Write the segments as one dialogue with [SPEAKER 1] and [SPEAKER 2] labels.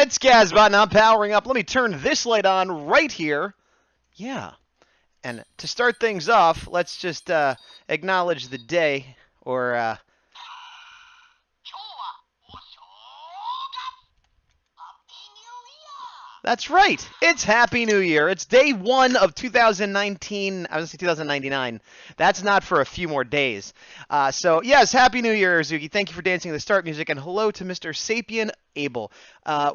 [SPEAKER 1] It's Gazbot, and I'm powering up. Let me turn this light on right here. Yeah. And to start things off, let's just acknowledge the day, or that's right. It's Happy New Year. It's day 1 of 2019. I was going to say 2099. That's not for a few more days. So, yes, Happy New Year, Zuki. Thank you for dancing the start music. And hello to Mr. Sapien Abel.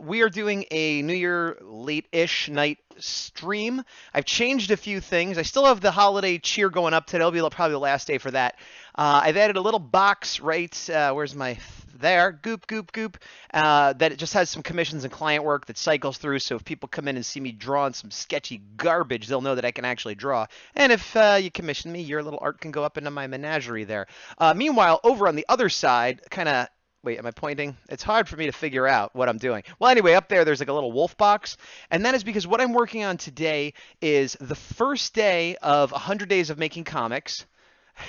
[SPEAKER 1] We are doing a New Year late-ish night stream. I've changed a few things. I still have the holiday cheer going up today. It'll be probably the last day for that. I've added a little box right, where's my... there, goop, that it just has some commissions and client work that cycles through, so if people come in and see me drawing some sketchy garbage, they'll know that I can actually draw. And if you commission me, your little art can go up into my menagerie there. Meanwhile, over on the other side, kind of... Wait, am I pointing? It's hard for me to figure out what I'm doing. Well, anyway, up there's like a little wolf box, and that is because what I'm working on today is the first day of 100 Days of Making Comics.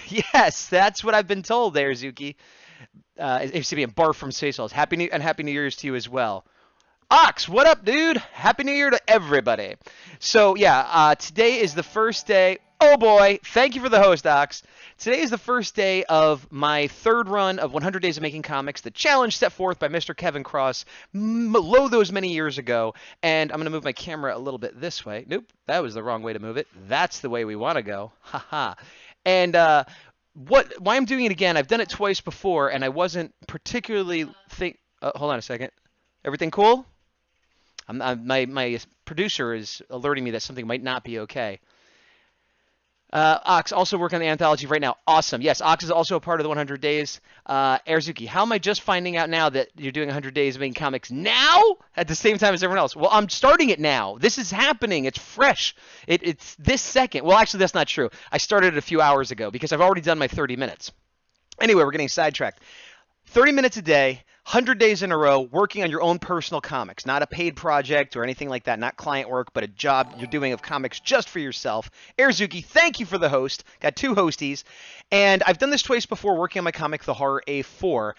[SPEAKER 1] Yes, that's what I've been told there, Zuki. It used to be a barf from Spaceballs. Happy New Year's to you as well. Ox, what up, dude? Happy New Year to everybody. So, yeah, today is the first day. Oh, boy. Thank you for the host, Ox. Today is the first day of my third run of 100 Days of Making Comics, the challenge set forth by Mr. Kevin Cross those many years ago. And I'm going to move my camera a little bit this way. Nope, that was the wrong way to move it. That's the way we want to go. Haha. And why I'm doing it again, I've done it twice before, and I wasn't particularly hold on a second. Everything cool? My producer is alerting me that something might not be okay. Ox, also working on the anthology right now. Awesome. Yes, Ox is also a part of the 100 Days. Airzuki, how am I just finding out now that you're doing 100 Days of Making Comics now at the same time as everyone else? Well, I'm starting it now. This is happening. It's fresh. It's this second. Well, actually, that's not true. I started it a few hours ago because I've already done my 30 minutes. Anyway, we're getting sidetracked. 30 minutes a day, 100 days in a row, working on your own personal comics. Not a paid project or anything like that, not client work, but a job you're doing of comics just for yourself. Airzuki, thank you for the host. Got 2 hosties. And I've done this twice before working on my comic, The Horror A4.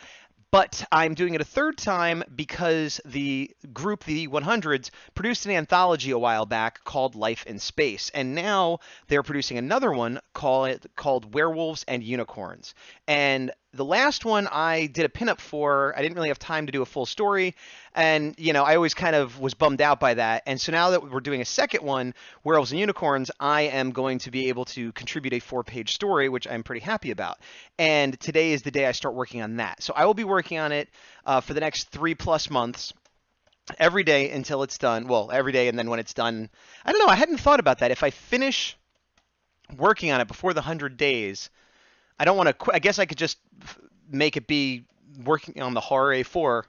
[SPEAKER 1] But I'm doing it a third time because the group, the 100s, produced an anthology a while back called Life in Space. And now they're producing another one called Werewolves and Unicorns. And the last one I did a pinup for. I didn't really have time to do a full story. And, you know, I always kind of was bummed out by that. And so now that we're doing a second one, Werewolves and Unicorns, I am going to be able to contribute a 4-page story, which I'm pretty happy about. And today is the day I start working on that. So I will be working on it for the next 3+ months. Every day until it's done. Well, every day, and then when it's done, I don't know. I hadn't thought about that. If I finish working on it before the 100 days, I don't want to quit. I guess I could just make it be working on the Horror A4.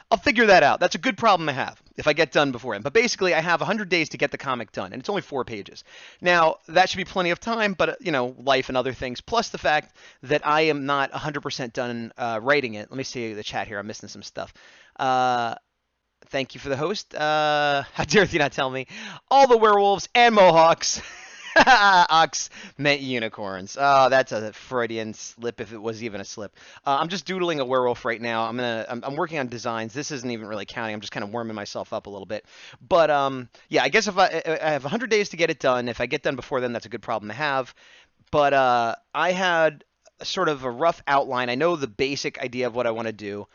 [SPEAKER 1] I'll figure that out. That's a good problem to have if I get done beforehand. But basically, I have 100 days to get the comic done, and it's only 4 pages. Now, that should be plenty of time, but, you know, life and other things, plus the fact that I am not 100% done writing it. Let me see the chat here. I'm missing some stuff. Thank you for the host. How dare you not tell me? All the werewolves and mohawks. Ox meant unicorns. Oh, that's a Freudian slip if it was even a slip. I'm just doodling a werewolf right now. I'm working on designs. This isn't even really counting. I'm just kind of warming myself up a little bit. But yeah, I guess if I have 100 days to get it done. If I get done before then, that's a good problem to have. But I had sort of a rough outline. I know the basic idea of what I want to do.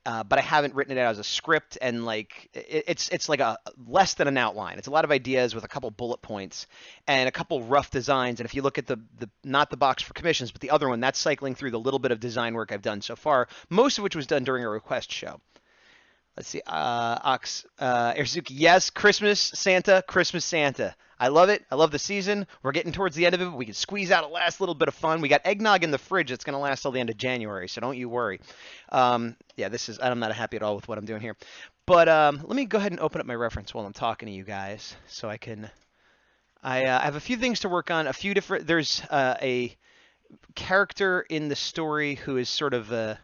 [SPEAKER 1] But I haven't written it out as a script, and like it's like a less than an outline. It's a lot of ideas with a couple bullet points and a couple rough designs. And if you look at the not the box for commissions, but the other one, that's cycling through the little bit of design work I've done so far, most of which was done during a request show. Let's see, Ox, Airzuki, yes, Christmas Santa. I love it. I love the season. We're getting towards the end of it. We can squeeze out a last little bit of fun. We got eggnog in the fridge that's going to last till the end of January, so don't you worry. Yeah, I'm not happy at all with what I'm doing here. But let me go ahead and open up my reference while I'm talking to you guys so I can... I have a few things to work on. There's a character in the story who is sort of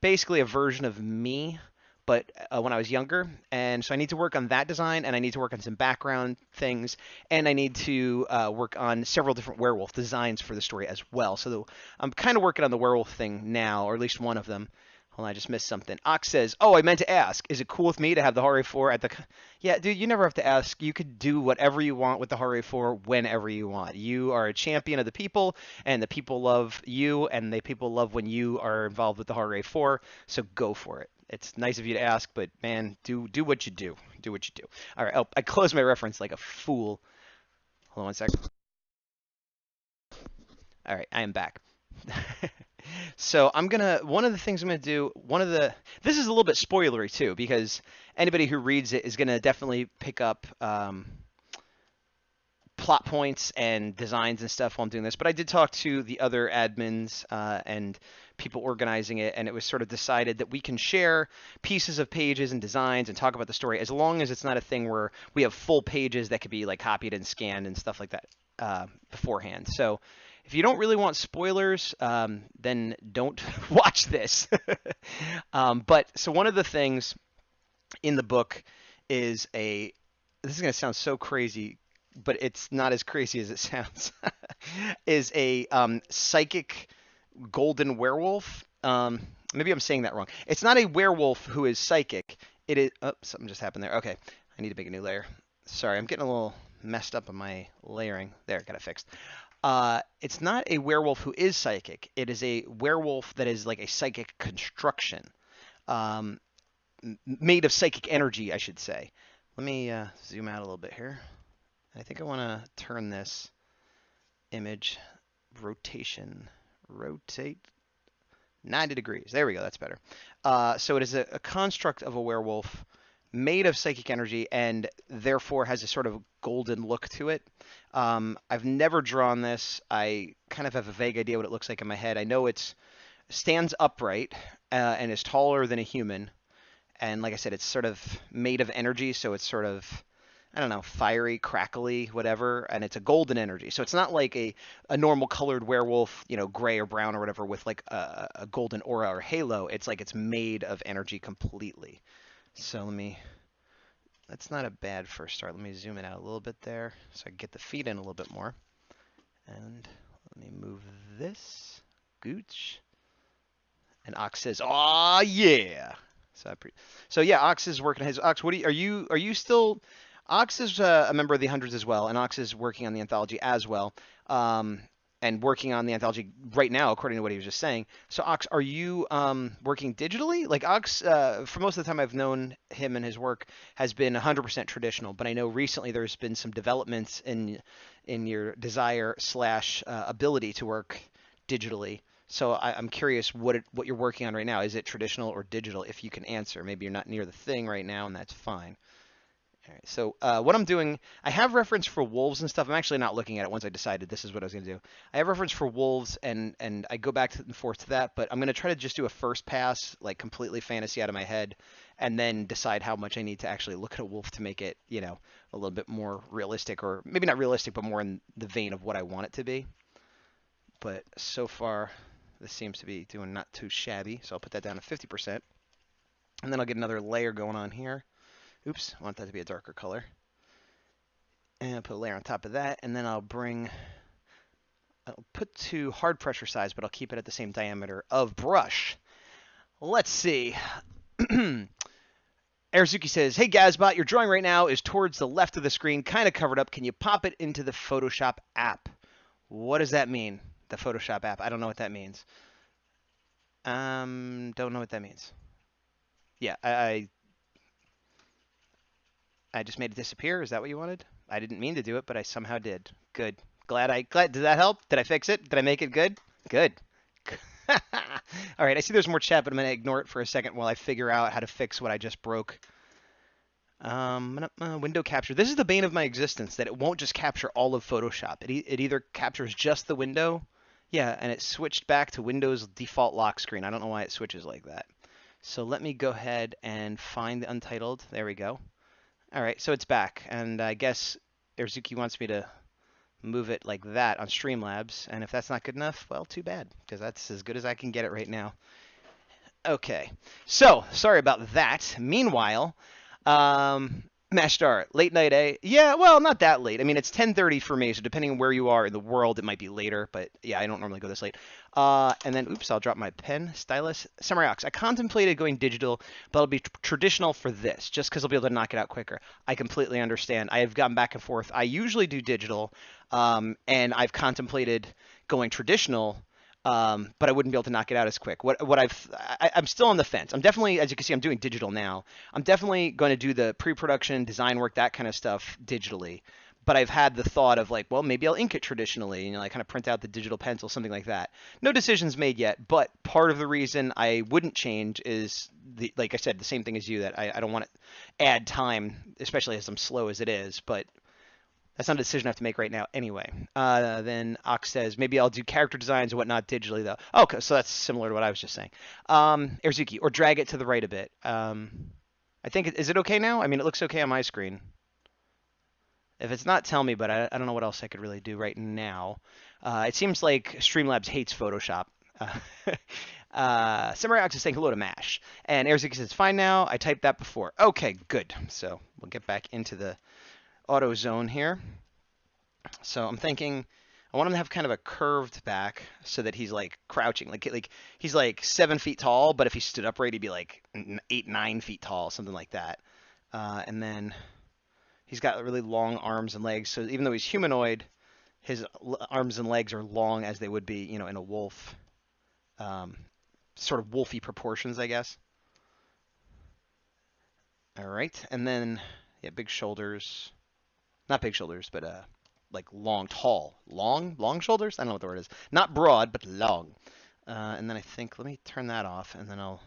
[SPEAKER 1] basically a version of me, but when I was younger. And so I need to work on that design, and I need to work on some background things, and I need to work on several different werewolf designs for the story as well. So I'm kind of working on the werewolf thing now, or at least one of them. Hold on, I just missed something. Ox says, "Oh, I meant to ask. Is it cool with me to have the Horror 4 at the?" Yeah, dude, you never have to ask. You could do whatever you want with the Horror 4 whenever you want. You are a champion of the people, and the people love you, and the people love when you are involved with the Horror 4. So go for it. It's nice of you to ask, but man, do what you do. Do what you do. All right. Oh, I closed my reference like a fool. Hold on one sec. All right, I am back. So one of the things I'm gonna do, this is a little bit spoilery too, because anybody who reads it is gonna definitely pick up plot points and designs and stuff while I'm doing this. But I did talk to the other admins and people organizing it, and it was sort of decided that we can share pieces of pages and designs and talk about the story, as long as it's not a thing where we have full pages that could be like copied and scanned and stuff like that beforehand. So if you don't really want spoilers, then don't watch this. But so one of the things in the book is this is going to sound so crazy, but it's not as crazy as it sounds, is a psychic golden werewolf. Maybe I'm saying that wrong. It's not a werewolf who is psychic. It is, oh, something just happened there. Okay, I need to make a new layer. Sorry, I'm getting a little messed up on my layering. There, got it fixed. It's not a werewolf who is psychic. It is a werewolf that is like a psychic construction, made of psychic energy, I should say. Let me zoom out a little bit here. I think I want to turn this image rotate 90 degrees. There we go. That's better. So it is a construct of a werewolf made of psychic energy, and therefore has a sort of golden look to it. I've never drawn this. I kind of have a vague idea what it looks like in my head. I know it stands upright and is taller than a human. And like I said, it's sort of made of energy, so it's sort of, I don't know, fiery, crackly, whatever, and it's a golden energy. So it's not like a normal colored werewolf, gray or brown or whatever, with like a golden aura or halo. It's like it's made of energy completely. So that's not a bad first start. Let me zoom it out a little bit there so I can get the feet in a little bit more. And let me move this. Gooch. And Ox says, "Aw, yeah." So yeah, Ox is working his Ox. Are you still? Ox is a member of the Hundreds as well, and Ox is working on the anthology as well, and working on the anthology right now, according to what he was just saying. So Ox, are you working digitally? Like Ox, for most of the time I've known him and his work has been 100% traditional, but I know recently there's been some developments in your desire / ability to work digitally. So I'm curious what you're working on right now. Is it traditional or digital? If you can answer, maybe you're not near the thing right now, and that's fine. All right, so what I'm doing, I have reference for wolves and stuff. I'm actually not looking at it once I decided this is what I was going to do. I have reference for wolves, and I go back and forth to that, but I'm going to try to just do a first pass, like completely fantasy out of my head, and then decide how much I need to actually look at a wolf to make it, a little bit more realistic, or maybe not realistic, but more in the vein of what I want it to be. But so far, this seems to be doing not too shabby, so I'll put that down to 50%. And then I'll get another layer going on here. Oops, I want that to be a darker color. And I'll put a layer on top of that, and then I'll put to hard pressure size, but I'll keep it at the same diameter of brush. Let's see. Arazuki says, "Hey Gazbot, your drawing right now is towards the left of the screen, kind of covered up. Can you pop it into the Photoshop app?" What does that mean? The Photoshop app. I don't know what that means. Don't know what that means. Yeah, I just made it disappear. Is that what you wanted? I didn't mean to do it, but I somehow did. Good. Glad. Did that help? Did I fix it? Did I make it good? Good. All right. I see there's more chat, but I'm gonna ignore it for a second while I figure out how to fix what I just broke. Window capture. This is the bane of my existence, that it won't just capture all of Photoshop. It either captures just the window. Yeah, and it switched back to Windows default lock screen. I don't know why it switches like that. So let me go ahead and find the Untitled. There we go. All right, so it's back. And I guess Arazuki wants me to move it like that on Streamlabs. And if that's not good enough, well, too bad, because that's as good as I can get it right now. Okay, so sorry about that. Meanwhile, Mashed art, late night, eh? Yeah, well, not that late. I mean, it's 10:30 for me, so depending on where you are in the world, it might be later. But yeah, I don't normally go this late. And then, oops, I'll drop my pen, stylus. Samurai Ox. I contemplated going digital, but I'll be traditional for this, just because I'll be able to knock it out quicker. I completely understand. I have gone back and forth. I usually do digital, and I've contemplated going traditional. But I wouldn't be able to knock it out as quick. I'm still on the fence. I'm definitely, as you can see, I'm doing digital now. I'm definitely going to do the pre-production, design work, that kind of stuff digitally. But I've had the thought of like, well, maybe I'll ink it traditionally, like kind of print out the digital pencil, something like that. No decisions made yet, but part of the reason I wouldn't change is like I said, the same thing as you, that I don't want to add time, especially as I'm slow as it is. But that's not a decision I have to make right now anyway. Then Ox says, maybe I'll do character designs and whatnot digitally, though. Okay, so that's similar to what I was just saying. Erzuki, or drag it to the right a bit. I think, is it okay now? I mean, it looks okay on my screen. If it's not, tell me, but I don't know what else I could really do right now. It seems like Streamlabs hates Photoshop. Samurai Ox is saying hello to MASH. And Erzuki says, fine now. I typed that before. Okay, good. So we'll get back into the auto zone here. So I'm thinking I want him to have kind of a curved back so that he's like crouching, like he's like 7 feet tall, but if he stood upright, he'd be like 8, 9 feet tall, something like that. And then he's got really long arms and legs. So even though he's humanoid, his arms and legs are long as they would be, in a wolf, sort of wolfy proportions, I guess. All right, and then yeah, big shoulders. Not big shoulders, but like long, tall, long shoulders. I don't know what the word is. Not broad, but long. And then I think, let me turn that off, and then I'll.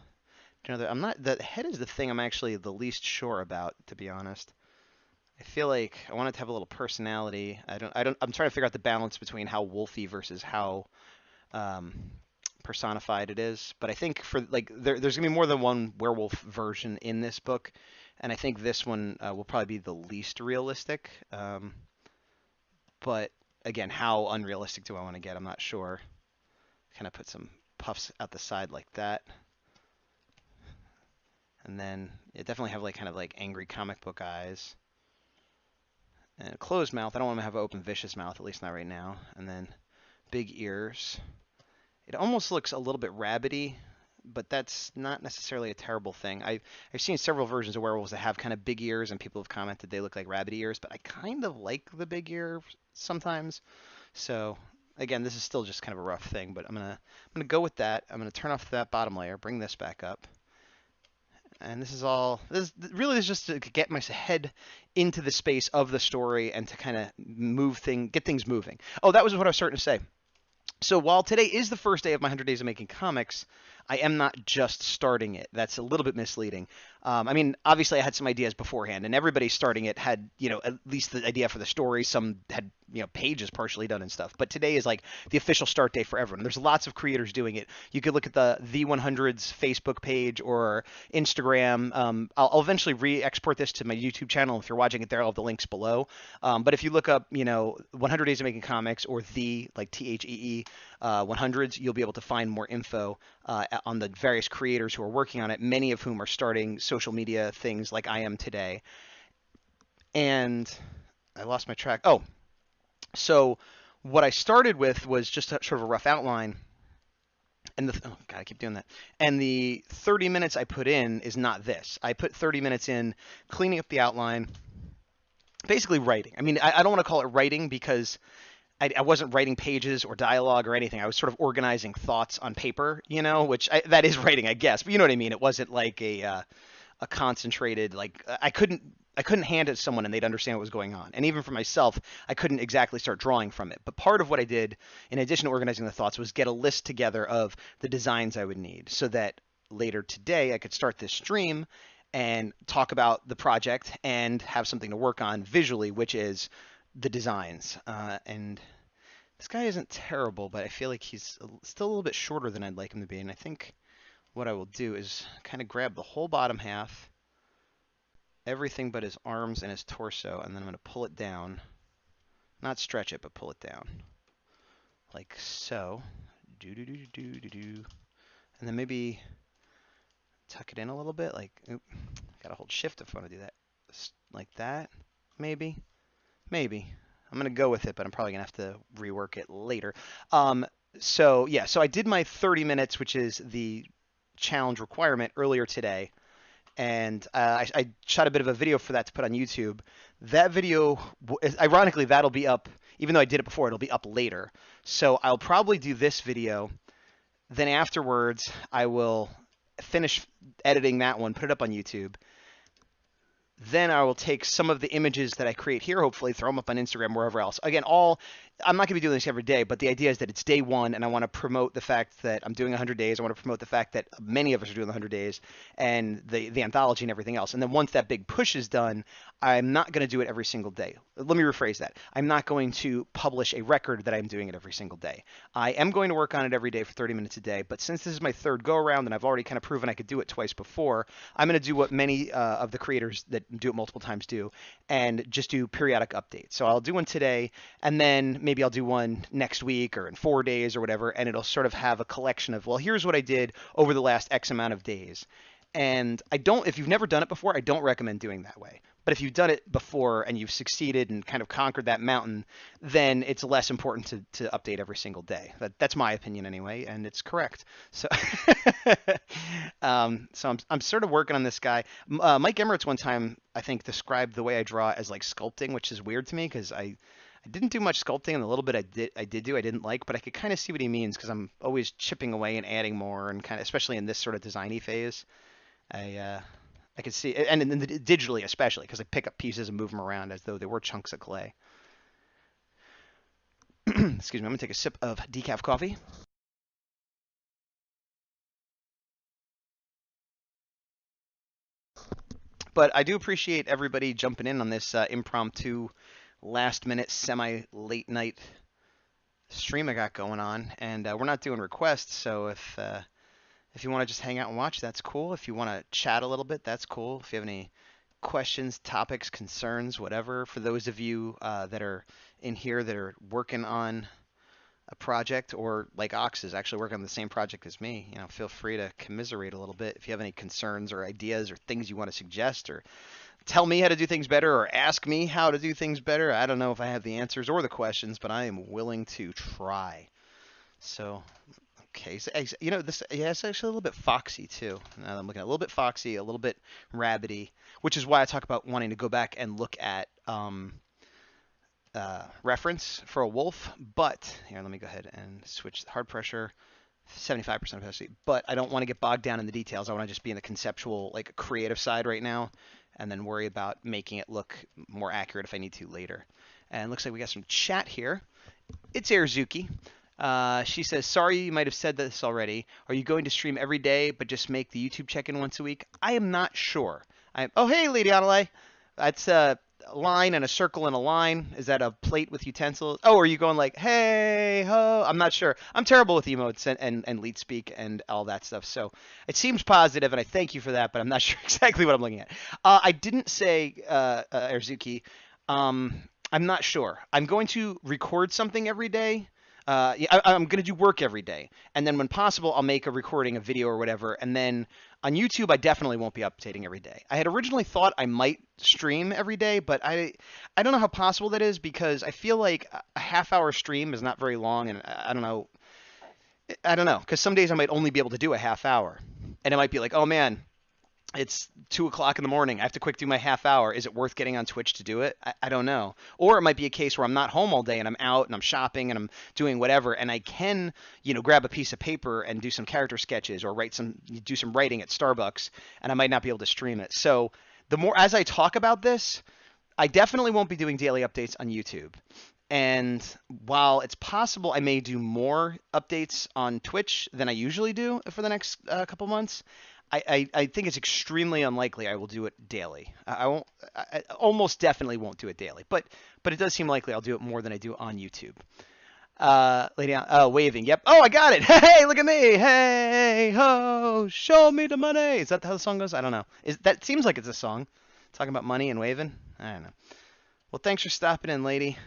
[SPEAKER 1] I'm not. The head is the thing I'm actually the least sure about, to be honest. I feel like I want it to have a little personality. I'm trying to figure out the balance between how wolfy versus how personified it is. But I think for like there's gonna be more than one werewolf version in this book, and I think this one will probably be the least realistic. But again, how unrealistic do I want to get? I'm not sure. Kind of put some puffs out the side like that. And then it definitely have like kind of like angry comic book eyes. And a closed mouth. I don't want to have an open vicious mouth, at least not right now. And then big ears. It almost looks a little bit rabbity, but that's not necessarily a terrible thing. I've seen several versions of werewolves that have kind of big ears, and people have commented they look like rabbit ears, but I kind of like the big ear sometimes. So again, this is still just kind of a rough thing, but I'm gonna go with that. I'm gonna turn off that bottom layer, bring this back up. And this is just to get my head into the space of the story and to kind of get things moving. Oh, that was what I was starting to say. So while today is the first day of my 100 Days of Making Comics, I am not just starting it. That's a little bit misleading. I mean, obviously I had some ideas beforehand, and everybody starting it had, at least the idea for the story. Some had, pages partially done and stuff. But today is like the official start day for everyone. There's lots of creators doing it. You could look at the 100's Facebook page or Instagram. I'll eventually re-export this to my YouTube channel. If you're watching it there, I'll have the links below. But if you look up, 100 Days of Making Comics or like THEE 100s, you'll be able to find more info on the various creators who are working on it, many of whom are starting social media things like I am today. And I lost my track. Oh, so what I started with was just sort of a rough outline. And oh God, I keep doing that. And the 30 minutes I put in is not this. I put 30 minutes in cleaning up the outline, basically writing. I mean, I don't want to call it writing because I wasn't writing pages or dialogue or anything. I was sort of organizing thoughts on paper, which that is writing, I guess. But you know what I mean? It wasn't like a concentrated, like I couldn't hand it to someone and they'd understand what was going on. And even for myself, I couldn't exactly start drawing from it. But part of what I did, in addition to organizing the thoughts, was get a list together of the designs I would need so that later today I could start this stream and talk about the project and have something to work on visually, which is the designs. And this guy isn't terrible, but I feel like he's still a little bit shorter than I'd like him to be. And I think what I will do is kind of grab the whole bottom half, everything but his arms and his torso, and then I'm going to pull it down. Not stretch it, but pull it down. Like so. And then maybe tuck it in a little bit. Like, got to hold shift if I want to do that. like that, maybe. Maybe. I'm going to go with it, but I'm probably going to have to rework it later. So yeah, so I did my 30 minutes, which is the challenge requirement, earlier today. And I shot a bit of a video for that to put on YouTube. That video, ironically, that'll be up, even though I did it before, it'll be up later. So I'll probably do this video. Then afterwards, I will finish editing that one, put it up on YouTube. Then I will take some of the images that I create here, hopefully throw them up on Instagram, wherever else. Again, I'm not going to be doing this every day, but the idea is that it's day one, and I want to promote the fact that I'm doing 100 days. I want to promote the fact that many of us are doing 100 days, and the anthology and everything else. And then once that big push is done, I'm not going to do it every single day. Let me rephrase that. I'm not going to publish a record that I'm doing it every single day. I am going to work on it every day for 30 minutes a day, but since this is my third go-around, and I've already kind of proven I could do it twice before, I'm going to do what many of the creators that do it multiple times do, and just do periodic updates. So I'll do one today, and then maybe I'll do one next week or in 4 days or whatever, and it'll sort of have a collection of, well, here's what I did over the last X amount of days. And if you've never done it before, I don't recommend doing that way. But if you've done it before and you've succeeded and kind of conquered that mountain, then it's less important to update every single day. That's my opinion anyway, and it's correct. So, so I'm sort of working on this guy. Mike Emmerich one time, I think, described the way I draw as like sculpting, which is weird to me because I didn't do much sculpting, and the little bit I did do, I didn't like, but I could kind of see what he means because I'm always chipping away and adding more, and kind of, especially in this sort of designy phase. I could see, and digitally especially, because I pick up pieces and move them around as though they were chunks of clay. Excuse me, I'm going to take a sip of decaf coffee. But I do appreciate everybody jumping in on this impromptu, last-minute, semi-late night stream I got going on. And we're not doing requests, so if you want to just hang out and watch, that's cool. If you want to chat a little bit, that's cool. If you have any questions, topics, concerns, whatever, for those of you that are in here that are working on a project, or like Ox is actually working on the same project as me, feel free to commiserate a little bit. If you have any concerns or ideas or things you want to suggest, or tell me how to do things better, or ask me how to do things better. I don't know if I have the answers or the questions, but I am willing to try. So, okay, so, this, yeah, it's actually a little bit foxy too. Now that I'm looking at a little bit foxy, a little bit rabbity, which is why I talk about wanting to go back and look at reference for a wolf. But here, let me go ahead and switch hard pressure, 75% opacity. But I don't want to get bogged down in the details. I want to just be in the conceptual, like creative side right now, and then worry about making it look more accurate if I need to later. And it looks like we got some chat here. It's Airzuki. She says, sorry, you might have said this already. Are you going to stream every day but just make the YouTube check-in once a week? I am not sure. Oh, hey, Lady Adelaide. That's a line and a circle and a line. Is that a plate with utensils? Oh, are you going like, hey, ho? I'm not sure. I'm terrible with emotes and lead speak and all that stuff. So it seems positive, and I thank you for that, but I'm not sure exactly what I'm looking at. I didn't say, Airzuki, I'm not sure. I'm going to record something every day. I'm going to do work every day. And then when possible, I'll make a recording, a video or whatever. And then on YouTube, I definitely won't be updating every day. I had originally thought I might stream every day, but I don't know how possible that is, because I feel like a half-hour stream is not very long. And I don't know, because some days I might only be able to do a half hour. And it might be like, oh, man, it's 2 o'clock in the morning. I have to quick do my half hour. Is it worth getting on Twitch to do it? I don't know. Or it might be a case where I'm not home all day and I'm out and I'm shopping and I'm doing whatever, and I can, grab a piece of paper and do some character sketches or do some writing at Starbucks, and I might not be able to stream it. So the more, as I talk about this, I definitely won't be doing daily updates on YouTube. And while it's possible I may do more updates on Twitch than I usually do for the next couple months, I think it's extremely unlikely I will do it daily. I almost definitely won't do it daily, but it does seem likely I'll do it more than I do on YouTube. Lady, waving. Yep. Oh, I got it. Hey, look at me. Hey, ho, show me the money. Is that how the song goes? I don't know. That seems like it's a song talking about money and waving. I don't know. Well, thanks for stopping in, lady.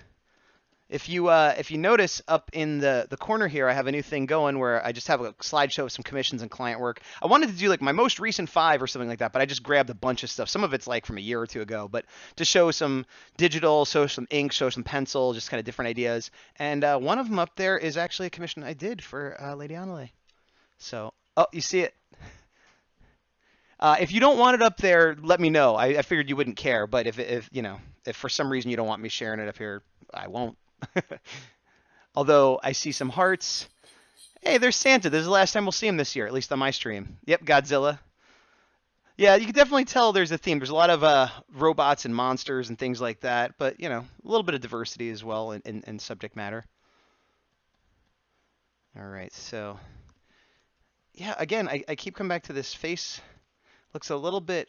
[SPEAKER 1] If you notice up in the corner here, I have a new thing going where I just have a slideshow of some commissions and client work. I wanted to do like my most recent 5 or something like that, but I just grabbed a bunch of stuff. Some of it's like from a year or two ago, but to show some digital, show some ink, show some pencil, just kind of different ideas. And one of them up there is actually a commission I did for Lady Annalay. So, oh, you see it. If you don't want it up there, let me know. I figured you wouldn't care, but if you know, if for some reason you don't want me sharing it up here, I won't. Although I see some hearts. Hey, there's Santa. This is the last time we'll see him this year, at least on my stream. Yep, Godzilla. Yeah, you can definitely tell there's a theme. There's a lot of robots and monsters and things like that, but you know, a little bit of diversity as well in subject matter. All right, so yeah, again, I keep coming back to this face. Looks a little bit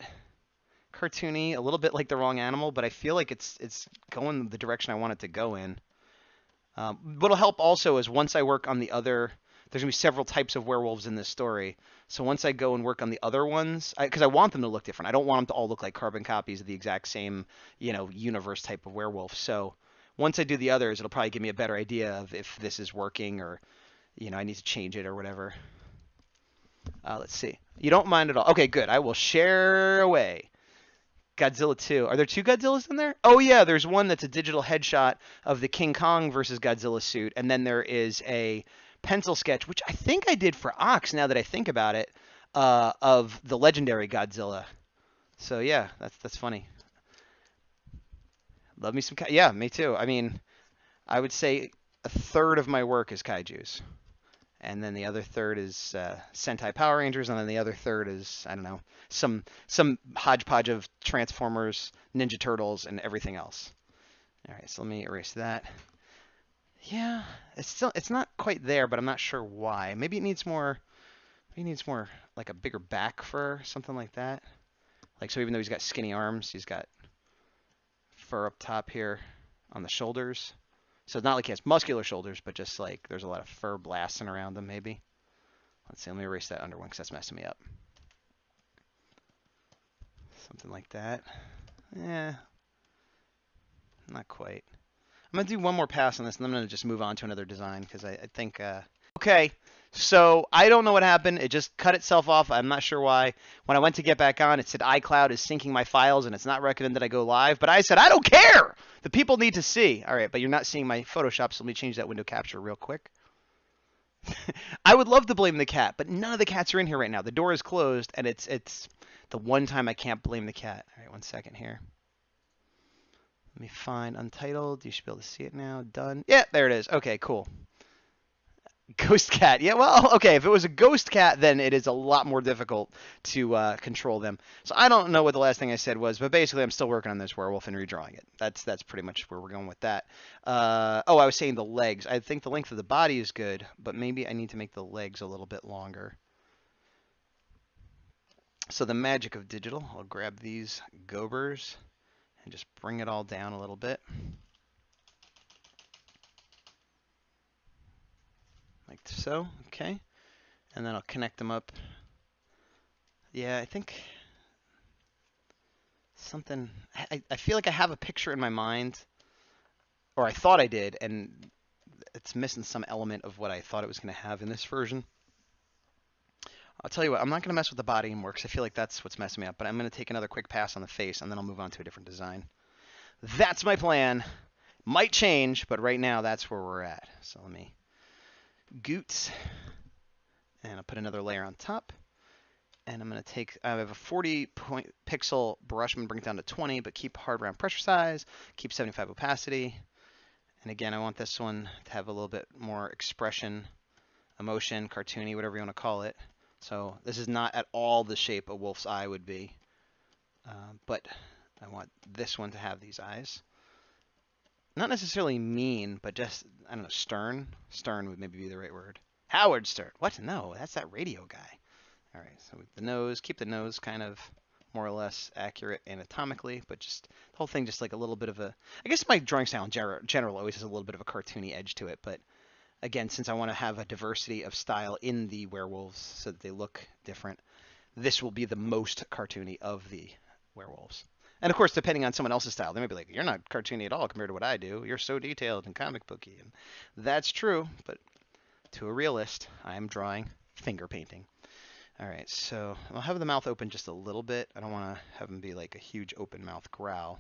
[SPEAKER 1] cartoony, a little bit like the wrong animal, but I feel like it's going the direction I want it to go in. What'll help also is once I work on the other, there's gonna be several types of werewolves in this story. So once I go and work on the other ones, because I want them to look different. I don't want them to all look like carbon copies of the exact same, you know, universe type of werewolf. So once I do the others, it'll probably give me a better idea of if this is working or, you know, I need to change it or whatever. Let's see. You don't mind at all. Okay, good. I will share away. Godzilla 2. Are there 2 Godzillas in there? Oh yeah, there's one that's a digital headshot of the King Kong versus Godzilla suit, and then there is a pencil sketch, which I think I did for Ox. Now that I think about it, of the legendary Godzilla. So yeah, that's funny. Love me some yeah, me too. I mean, I would say a third of my work is kaijus. And then the other third is Sentai Power Rangers, and then the other third is, I don't know, some hodgepodge of Transformers, Ninja Turtles, and everything else. All right, so let me erase that. Yeah, it's not quite there, but I'm not sure why. Maybe it needs more like a bigger back fur, something like that. Like, so even though he's got skinny arms, he's got fur up top here on the shoulders. So it's not like he has muscular shoulders, but just like there's a lot of fur blasting around him, maybe. Let's see, let me erase that under one because that's messing me up. Something like that. Yeah, not quite. I'm going to do one more pass on this, and then I'm going to just move on to another design because I think... Okay, so I don't know what happened. It just cut itself off. I'm not sure why. When I went to get back on, it said iCloud is syncing my files, and it's not recommending that I go live. But I said, I don't care! The people need to see. All right, but you're not seeing my Photoshop, so let me change that window capture real quick. I would love to blame the cat, but none of the cats are in here right now. The door is closed, and it's the one time I can't blame the cat. All right, 1 second here. Let me find Untitled. You should be able to see it now. Done. Yeah, there it is. Okay, cool. Ghost cat. Yeah, well, okay. If it was a ghost cat, then it is a lot more difficult to control them. So I don't know what the last thing I said was, but basically I'm still working on this werewolf and redrawing it. That's pretty much where we're going with that. Oh, I was saying the legs. I think the length of the body is good, but maybe I need to make the legs a little bit longer. So the magic of digital, I'll grab these gobers and just bring it all down a little bit. Like so, okay. And then I'll connect them up. Yeah, I think something, I feel like I have a picture in my mind, or I thought I did, and it's missing some element of what I thought it was going to have in this version. I'll tell you what, I'm not going to mess with the body anymore because I feel like that's what's messing me up, but I'm going to take another quick pass on the face, and then I'll move on to a different design. That's my plan. Might change, but right now that's where we're at. So let me Goots, and I'll put another layer on top, and I'm going to take, I have a 40 pixel brush, I'm going to bring it down to 20, but keep hard round pressure size, keep 75 opacity, and again I want this one to have a little bit more expression, emotion, cartoony, whatever you want to call it. So this is not at all the shape a wolf's eye would be, but I want this one to have these eyes. Not necessarily mean, but just, I don't know, stern. Stern would maybe be the right word. Howard Stern. What? No, that's that radio guy. All right, so with the nose, keep the nose kind of more or less accurate anatomically, but just the whole thing just like a little bit of a, I guess my drawing style in general always has a little bit of a cartoony edge to it, but again, since I want to have a diversity of style in the werewolves so that they look different, this will be the most cartoony of the werewolves. And of course, depending on someone else's style, they might be like, "You're not cartoony at all compared to what I do. You're so detailed and comic booky." And that's true, but to a realist, I am drawing finger painting. All right, so I'll have the mouth open just a little bit. I don't want to have him be like a huge open mouth growl,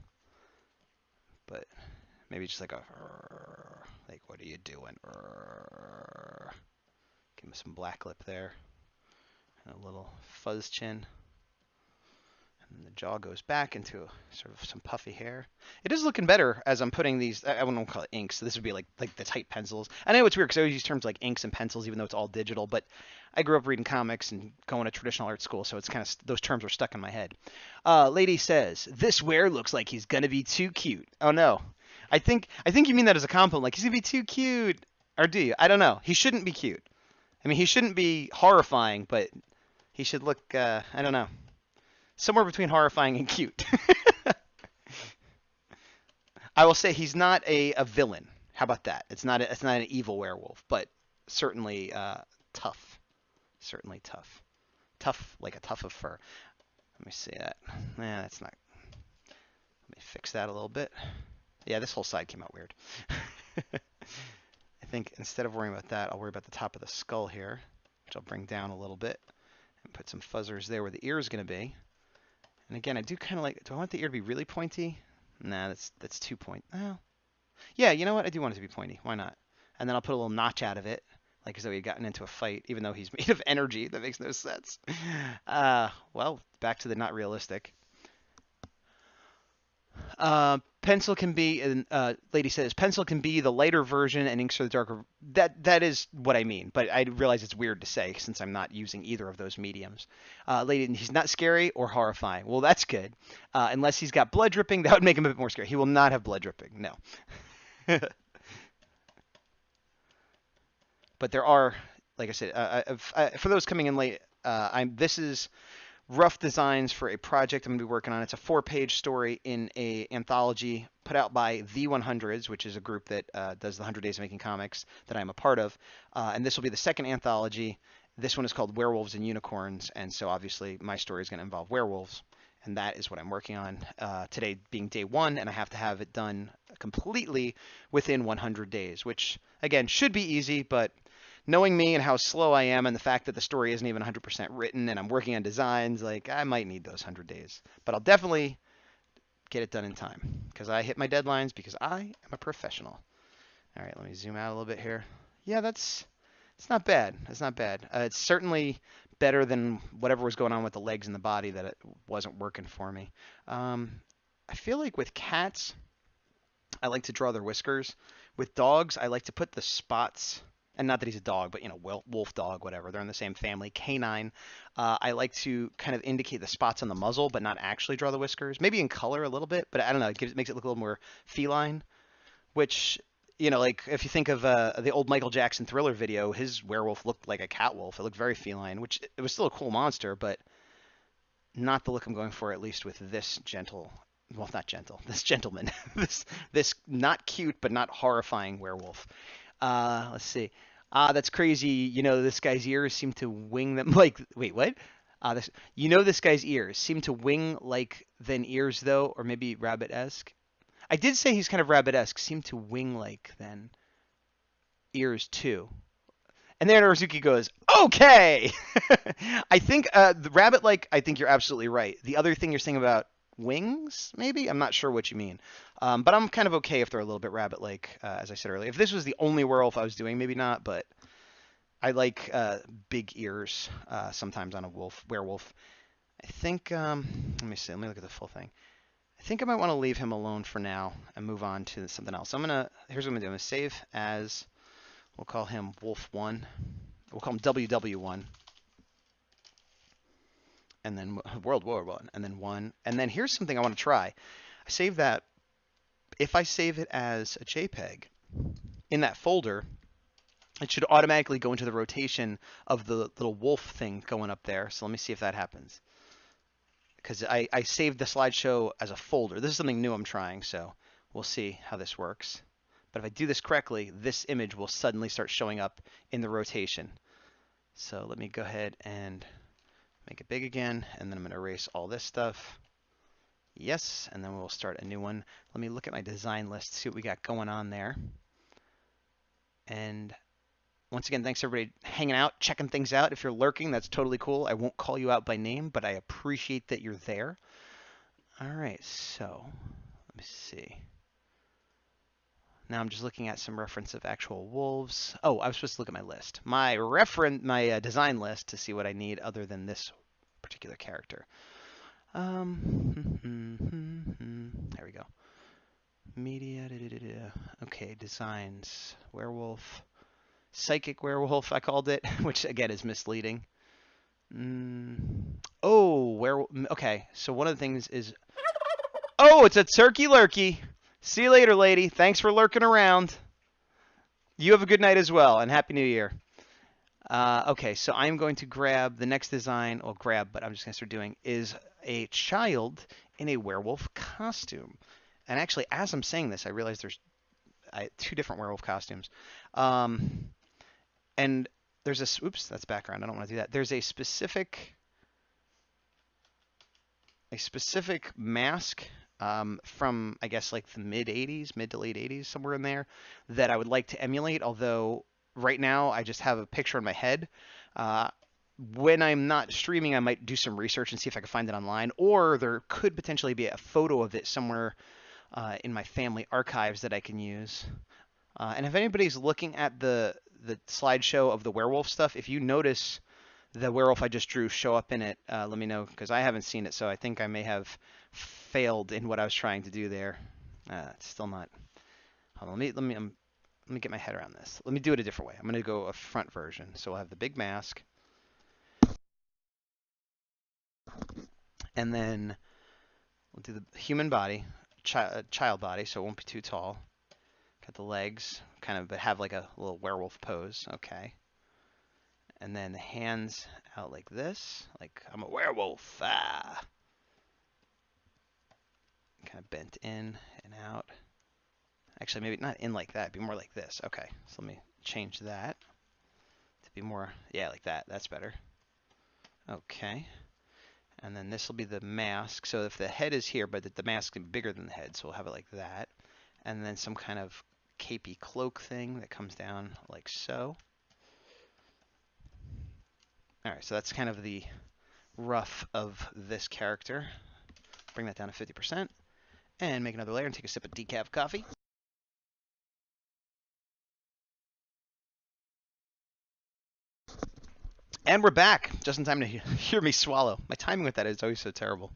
[SPEAKER 1] but maybe just like a like, "What are you doing?" Give him some black lip there, and a little fuzz chin. And the jaw goes back into sort of some puffy hair. It is looking better as I'm putting these. I wouldn't call it inks. So this would be like the tight pencils. I know it's weird because I always use terms like inks and pencils, even though it's all digital. But I grew up reading comics and going to traditional art school, so it's kind of those terms are stuck in my head. Lady says, "This were looks like he's gonna be too cute." Oh no, I think you mean that as a compliment, like he's gonna be too cute, or do you? I don't know. He shouldn't be cute. I mean, he shouldn't be horrifying, but he should look. I don't know. Somewhere between horrifying and cute. I will say he's not a villain. How about that? It's not an evil werewolf, but certainly tough. Certainly tough. Tough like a tuft of fur. Let me see that. Nah, that's not. Let me fix that a little bit. Yeah, this whole side came out weird. I think instead of worrying about that, I'll worry about the top of the skull here, which I'll bring down a little bit and put some fuzzers there where the ear is going to be. And again, I do kind of like, do I want the ear to be really pointy? Nah, that's too pointy. Oh. Yeah, you know what? I do want it to be pointy. Why not? And then I'll put a little notch out of it, like as though he had gotten into a fight, even though he's made of energy. That makes no sense. Well, back to the not realistic. Pencil can be, lady says, pencil can be the lighter version and inks are the darker. That is what I mean, but I realize it's weird to say since I'm not using either of those mediums. Lady, he's not scary or horrifying. Well, that's good. Unless he's got blood dripping, that would make him a bit more scary. He will not have blood dripping, no. But there are, like I said, for those coming in late, this is rough designs for a project I'm going to be working on. It's a 4-page story in a anthology put out by The 100s, which is a group that does the 100 Days of Making Comics that I'm a part of. And this will be the second anthology. This one is called Werewolves and Unicorns, and so obviously my story is going to involve werewolves, and that is what I'm working on. Today being day 1, and I have to have it done completely within 100 days, which, again, should be easy, but knowing me and how slow I am and the fact that the story isn't even 100% written and I'm working on designs, like I might need those 100 days. But I'll definitely get it done in time because I hit my deadlines because I am a professional. All right, let me zoom out a little bit here. Yeah, it's not bad. It's not bad. It's certainly better than whatever was going on with the legs and the body that it wasn't working for me. I feel like with cats, I like to draw their whiskers. With dogs, I like to put the spots. And not that he's a dog, but, you know, wolf dog, whatever. They're in the same family. Canine. I like to kind of indicate the spots on the muzzle, but not actually draw the whiskers. Maybe in color a little bit, but I don't know. It makes it look a little more feline, which, you know, like if you think of the old Michael Jackson Thriller video, his werewolf looked like a cat wolf. It looked very feline, which it was still a cool monster, but not the look I'm going for, at least with this gentle, well, not gentle, this gentleman, this not cute, but not horrifying werewolf. Let's see. That's crazy. You know, this guy's ears seem to wing them like, wait, what? This guy's ears seem to wing like than ears though, or maybe rabbit-esque. I did say he's kind of rabbit-esque, seem to wing like than ears too. And then Urazuki goes, okay. I think the rabbit-like, I think you're absolutely right. The other thing you're saying about wings, maybe? I'm not sure what you mean. But I'm kind of okay if they're a little bit rabbit-like, as I said earlier. If this was the only werewolf I was doing, maybe not, but I like big ears sometimes on a werewolf. I think, let me see, let me look at the full thing. I think I might want to leave him alone for now and move on to something else. Here's what I'm going to do. I'm going to save as, we'll call him Wolf1. We'll call him WW1. And then World War One, and then 1. And then here's something I want to try. I save that. If I save it as a JPEG in that folder, it should automatically go into the rotation of the little wolf thing going up there. So let me see if that happens. Because I saved the slideshow as a folder. This is something new I'm trying, so we'll see how this works. But if I do this correctly, this image will suddenly start showing up in the rotation. So let me go ahead and make it big again, and then I'm going to erase all this stuff. Yes, and then we'll start a new one. Let me look at my design list, see what we got going on there. And once again, thanks everybody hanging out, checking things out. If you're lurking, that's totally cool. I won't call you out by name, but I appreciate that you're there. All right, so let me see. Now I'm just looking at some reference of actual wolves. Oh, I was supposed to look at my list. My design list to see what I need other than this particular character. There we go. Media. Okay, designs. Werewolf. Psychic werewolf, I called it, which again is misleading. Oh, werewolf. Okay, so one of the things is. Oh, it's a turkey lurkey. See you later, lady. Thanks for lurking around. You have a good night as well, and Happy New Year. Okay, so I'm going to grab the next design, or grab, but I'm just going to start doing, is a child in a werewolf costume. And actually, as I'm saying this, I realize there's two different werewolf costumes. And there's a, oops, that's background. I don't want to do that. There's a specific mask from, I guess, like the mid to late 80s, somewhere in there, that I would like to emulate, although right now I just have a picture in my head. When I'm not streaming, I might do some research and see if I can find it online, or there could potentially be a photo of it somewhere in my family archives that I can use. And if anybody's looking at the slideshow of the werewolf stuff, if you notice the werewolf I just drew show up in it, let me know, because I haven't seen it, so I think I may have failed in what I was trying to do there. It's still not. Hold on, let me get my head around this. Let me do it a different way. I'm going to go a front version. So we'll have the big mask. And then we'll do the human body, child body, so it won't be too tall. Got the legs, kind of have like a little werewolf pose. Okay. And then the hands out like this, like I'm a werewolf. Ah. Kind of bent in and out. Actually, maybe not in like that. It'd be more like this. Okay, so let me change that to be more, yeah, like that. That's better. Okay. And then this will be the mask. So if the head is here, but the mask is bigger than the head, so we'll have it like that. And then some kind of capey cloak thing that comes down like so. All right, so that's kind of the rough of this character. Bring that down to 50%. And make another layer and take a sip of decaf coffee. And we're back, just in time to hear me swallow. My timing with that is always so terrible.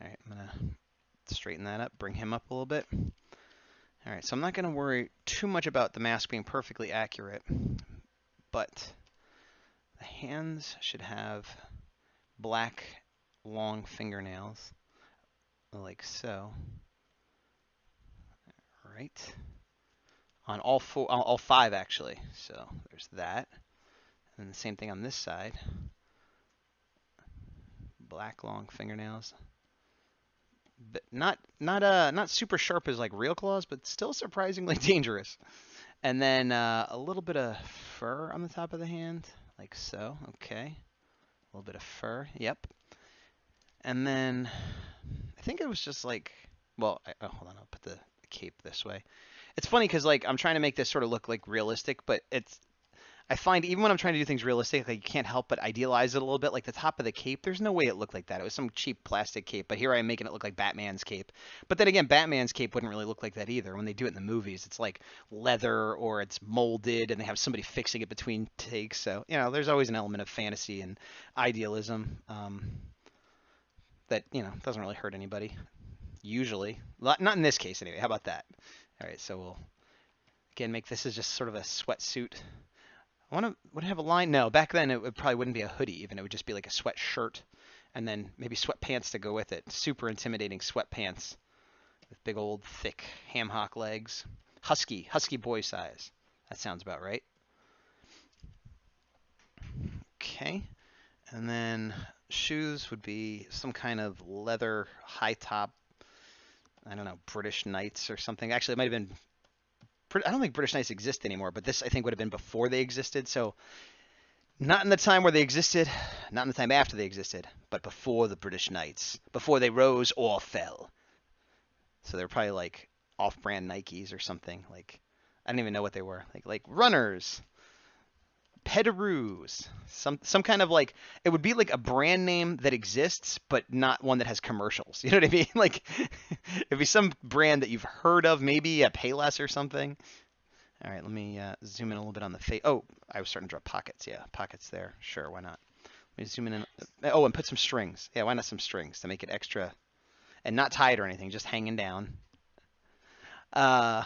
[SPEAKER 1] All right, I'm going to straighten that up, bring him up a little bit. All right, so I'm not going to worry too much about the mask being perfectly accurate, but the hands should have black, long fingernails, like so. All right. On all five, actually. So there's that. And the same thing on this side. Black, long fingernails. But not super sharp as like real claws, but still surprisingly dangerous. And then a little bit of fur on the top of the hand, like so. Okay, a little bit of fur. Yep. And then I think it was just like, well, hold on, I'll put the cape this way. It's funny because like I'm trying to make this sort of look like realistic, but I find even when I'm trying to do things realistic, like you can't help but idealize it a little bit. Like the top of the cape, there's no way it looked like that. It was some cheap plastic cape, but here I am making it look like Batman's cape. But then again, Batman's cape wouldn't really look like that either. When they do it in the movies, it's like leather or it's molded and they have somebody fixing it between takes. So, you know, there's always an element of fantasy and idealism that, you know, doesn't really hurt anybody. Usually. Not in this case anyway. How about that? All right, so we'll, again, make this as just sort of a sweatsuit. Would it have a line? No, back then it probably wouldn't be a hoodie even. It would just be like a sweatshirt and then maybe sweatpants to go with it. Super intimidating sweatpants with big old thick ham hock legs. Husky boy size. That sounds about right. Okay. And then shoes would be some kind of leather high top, I don't know, British Knights or something. Actually, it might have been, I don't think British Knights exist anymore, but this I think would have been before they existed. So Not in the time where they existed, not in the time after they existed, but before the British Knights, before they rose or fell. So they're probably like off-brand Nikes or something. Like I don't even know what they were. Like runners, Petaroos, some kind of like it would be like a brand name that exists, but not one that has commercials. You know what I mean? Like it'd be some brand that you've heard of, maybe a Payless or something. All right, let me zoom in a little bit on the face. Oh, I was starting to draw pockets. Yeah, pockets there. Sure, why not? Let me zoom in. Oh, and put some strings. Yeah, why not some strings to make it extra and not tied or anything, just hanging down. Uh,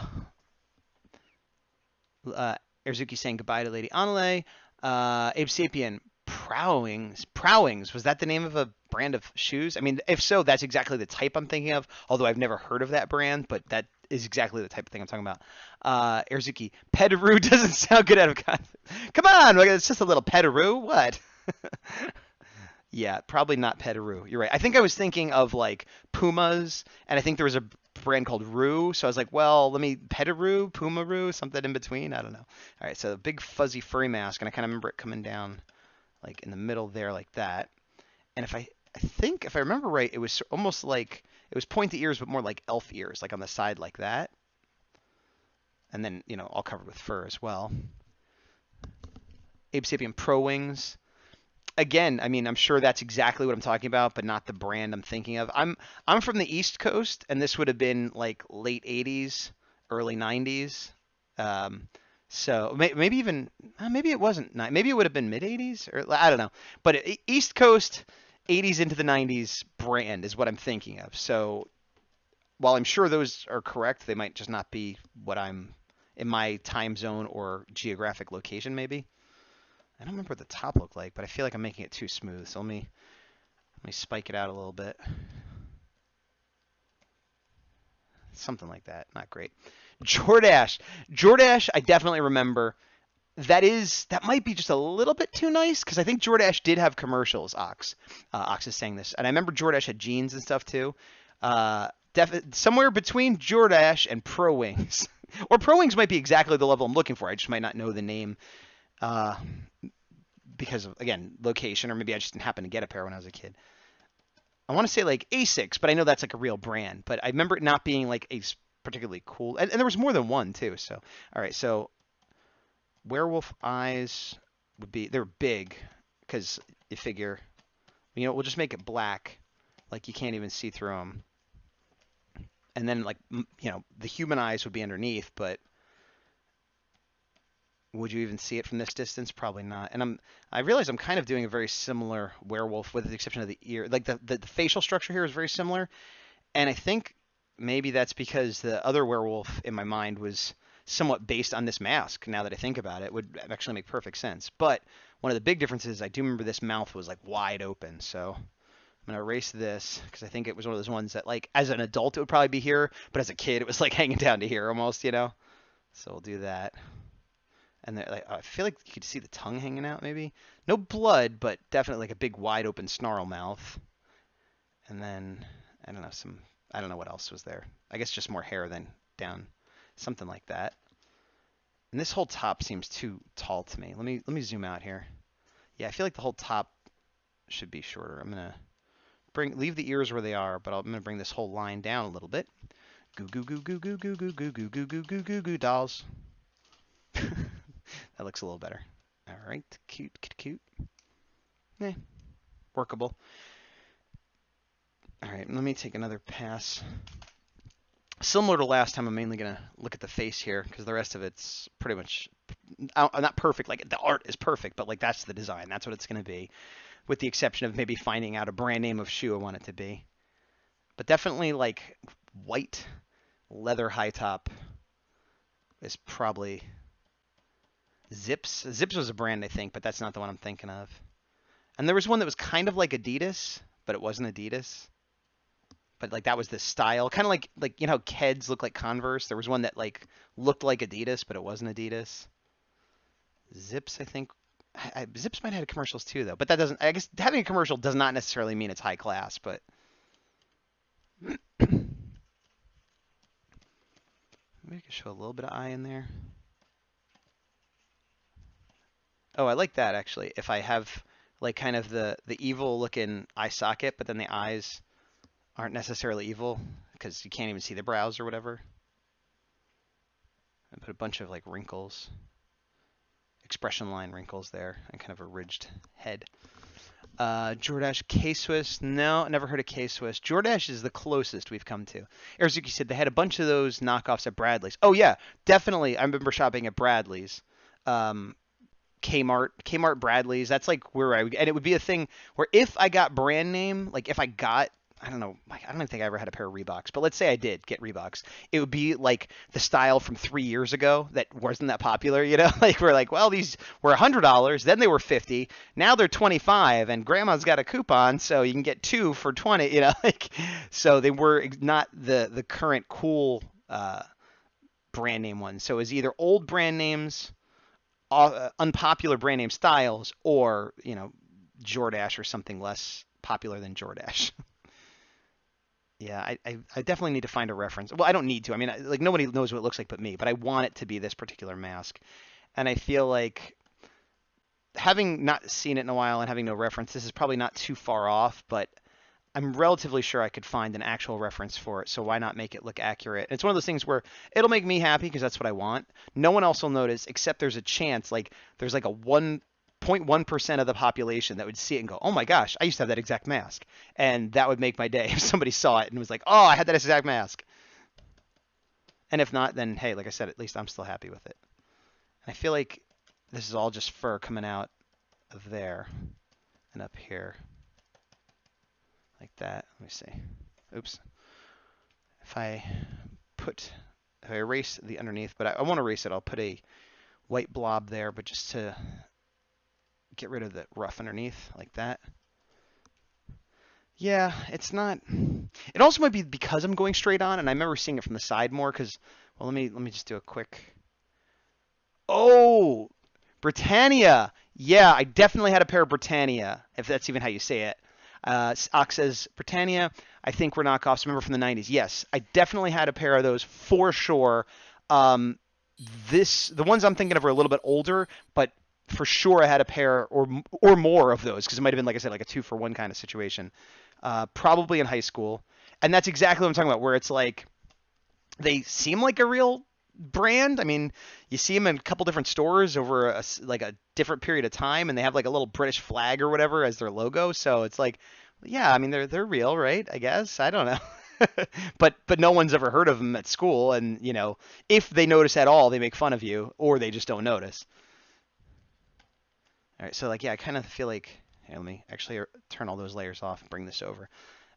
[SPEAKER 1] Erzuki saying goodbye to Lady Anale. Abe Sapien, Prowings. Was that the name of a brand of shoes? I mean, if so, that's exactly the type I'm thinking of. Although I've never heard of that brand, but that is exactly the type of thing I'm talking about. Erzuki, Petaroo doesn't sound good out of context. Come on, it's just a little Petaroo. What? Yeah, probably not Petaroo. You're right. I think I was thinking of like Pumas, and I think there was a brand called Roo. So I was like, well, let me Petaroo, Pumaroo, something in between. I don't know. All right, so the big fuzzy furry mask, and I kind of remember it coming down like in the middle there like that. And I think if I remember right, it was almost like it was pointy ears, but more like elf ears, like on the side like that. And then, all covered with fur as well. Abe Sapien Pro Wings. Again, I mean, I'm sure that's exactly what I'm talking about, but not the brand I'm thinking of. I'm from the East Coast, and this would have been like late 80s, early 90s. So maybe even maybe it wasn't. Maybe it would have been mid 80s, or I don't know. But East Coast, 80s into the 90s brand is what I'm thinking of. So while I'm sure those are correct, they might just not be what I'm in my time zone or geographic location, maybe. I don't remember what the top looked like, but I feel like I'm making it too smooth. So let me spike it out a little bit. Something like that. Not great. Jordache. Jordache, I definitely remember. That might be just a little bit too nice, because I think Jordache did have commercials, Ox. Ox is saying this. And I remember Jordache had jeans and stuff too. Somewhere between Jordache and Pro Wings. Or Pro Wings might be exactly the level I'm looking for. I just might not know the name. Because of, again, location, or maybe I just didn't happen to get a pair when I was a kid. I want to say like Asics, but I know that's like a real brand. But I remember it not being like a particularly cool, and there was more than one too. So, all right, so werewolf eyes they're big, because you figure, we'll just make it black, like you can't even see through them. And then like, the human eyes would be underneath, but would you even see it from this distance? Probably not. And I realize I'm kind of doing a very similar werewolf, with the exception of the ear. Like the facial structure here is very similar. And I think maybe that's because the other werewolf in my mind was somewhat based on this mask. Now that I think about it, would actually make perfect sense. But one of the big differences, I do remember this mouth was like wide open. So I'm going to erase this, because I think it was one of those ones that, like, as an adult it would probably be here, but as a kid it was like hanging down to here almost, So we'll do that. And I feel like you could see the tongue hanging out, maybe. No blood, but definitely like a big wide open snarl mouth. And then, I don't know what else was there. I guess just more hair than down. Something like that. And this whole top seems too tall to me. Let me zoom out here. Yeah, I feel like the whole top should be shorter. I'm going to leave the ears where they are, but I'm going to bring this whole line down a little bit. Goo goo goo goo goo goo goo goo goo goo goo goo goo goo dolls. That looks a little better. All right, cute. Workable. All right, let me take another pass. Similar to last time, I'm mainly going to look at the face here, because the rest of it's pretty much not perfect. Like, the art is perfect, but like that's the design. That's what it's going to be, with the exception of maybe finding out a brand name of shoe I want it to be. But definitely like white leather high top is probably... Zips was a brand, I think, but that's not the one I'm thinking of. And there was one that was kind of like Adidas, but it wasn't Adidas. But like that was the style, kind of like how Keds look like Converse. There was one that like looked like Adidas, but it wasn't Adidas. Zips, I think. Zips might have had commercials too, though. But that doesn't. I guess having a commercial does not necessarily mean it's high class, but. Maybe I could show a little bit of eye in there. Oh, I like that actually. If I have like kind of the evil looking eye socket, but then the eyes aren't necessarily evil because you can't even see the brows or whatever. And put a bunch of like wrinkles, expression line wrinkles there, and kind of a ridged head. Jordache K-Swiss. No, never heard of K-Swiss. Jordache is the closest we've come to. Arizuki said they had a bunch of those knockoffs at Bradley's. Oh, yeah, definitely. I remember shopping at Bradley's. Kmart, Bradley's. That's like where and it would be a thing where if I got brand name, like if I got, I don't know, like I don't even think I ever had a pair of Reeboks, but let's say I did get Reeboks, it would be like the style from 3 years ago that wasn't that popular, you know? Like we're like, well, these were $100, then they were 50, now they're 25, and Grandma's got a coupon, so you can get two for 20, you know? Like, so they were not the current cool brand name ones. So it was either old brand names, unpopular brand name styles, or Jordache or something less popular than Jordache. Yeah, I definitely need to find a reference. Well, I don't need to. I mean, like nobody knows what it looks like but me. But I want it to be this particular mask, and I feel like having not seen it in a while and having no reference, this is probably not too far off. But I'm relatively sure I could find an actual reference for it, so why not make it look accurate? And it's one of those things where it'll make me happy because that's what I want. No one else will notice, except there's a chance, like there's like a 1.1% of the population that would see it and go, oh my gosh, I used to have that exact mask. And that would make my day if somebody saw it and was like, oh, I had that exact mask. And if not, then hey, like I said, at least I'm still happy with it. And I feel like this is all just fur coming out of there and up here. Like that. Let me see. Oops. If I erase the underneath, but I won't erase it. I'll put a white blob there, but just to get rid of the rough underneath, like that. Yeah, it's not. It also might be because I'm going straight on, and I remember seeing it from the side more. Because, well, let me just do a quick. Oh, Britannia. Yeah, I definitely had a pair of Britannia, if that's even how you say it. Ox says, Britannia, I think were knockoffs. Remember from the 90s. Yes, I definitely had a pair of those for sure. The ones I'm thinking of are a little bit older, but for sure I had a pair or more of those because it might have been, like I said, like a 2-for-1 kind of situation. Probably in high school. And that's exactly what I'm talking about, where it's like they seem like a real brand. I mean, you see them in a couple different stores over a different period of time, and they have like a little British flag or whatever as their logo. So it's like, yeah, I mean they're real, right? I guess I don't know. but no one's ever heard of them at school, and if they notice at all, they make fun of you, or they just don't notice. All right, so like yeah, I kind of feel like here, let me actually turn all those layers off and bring this over.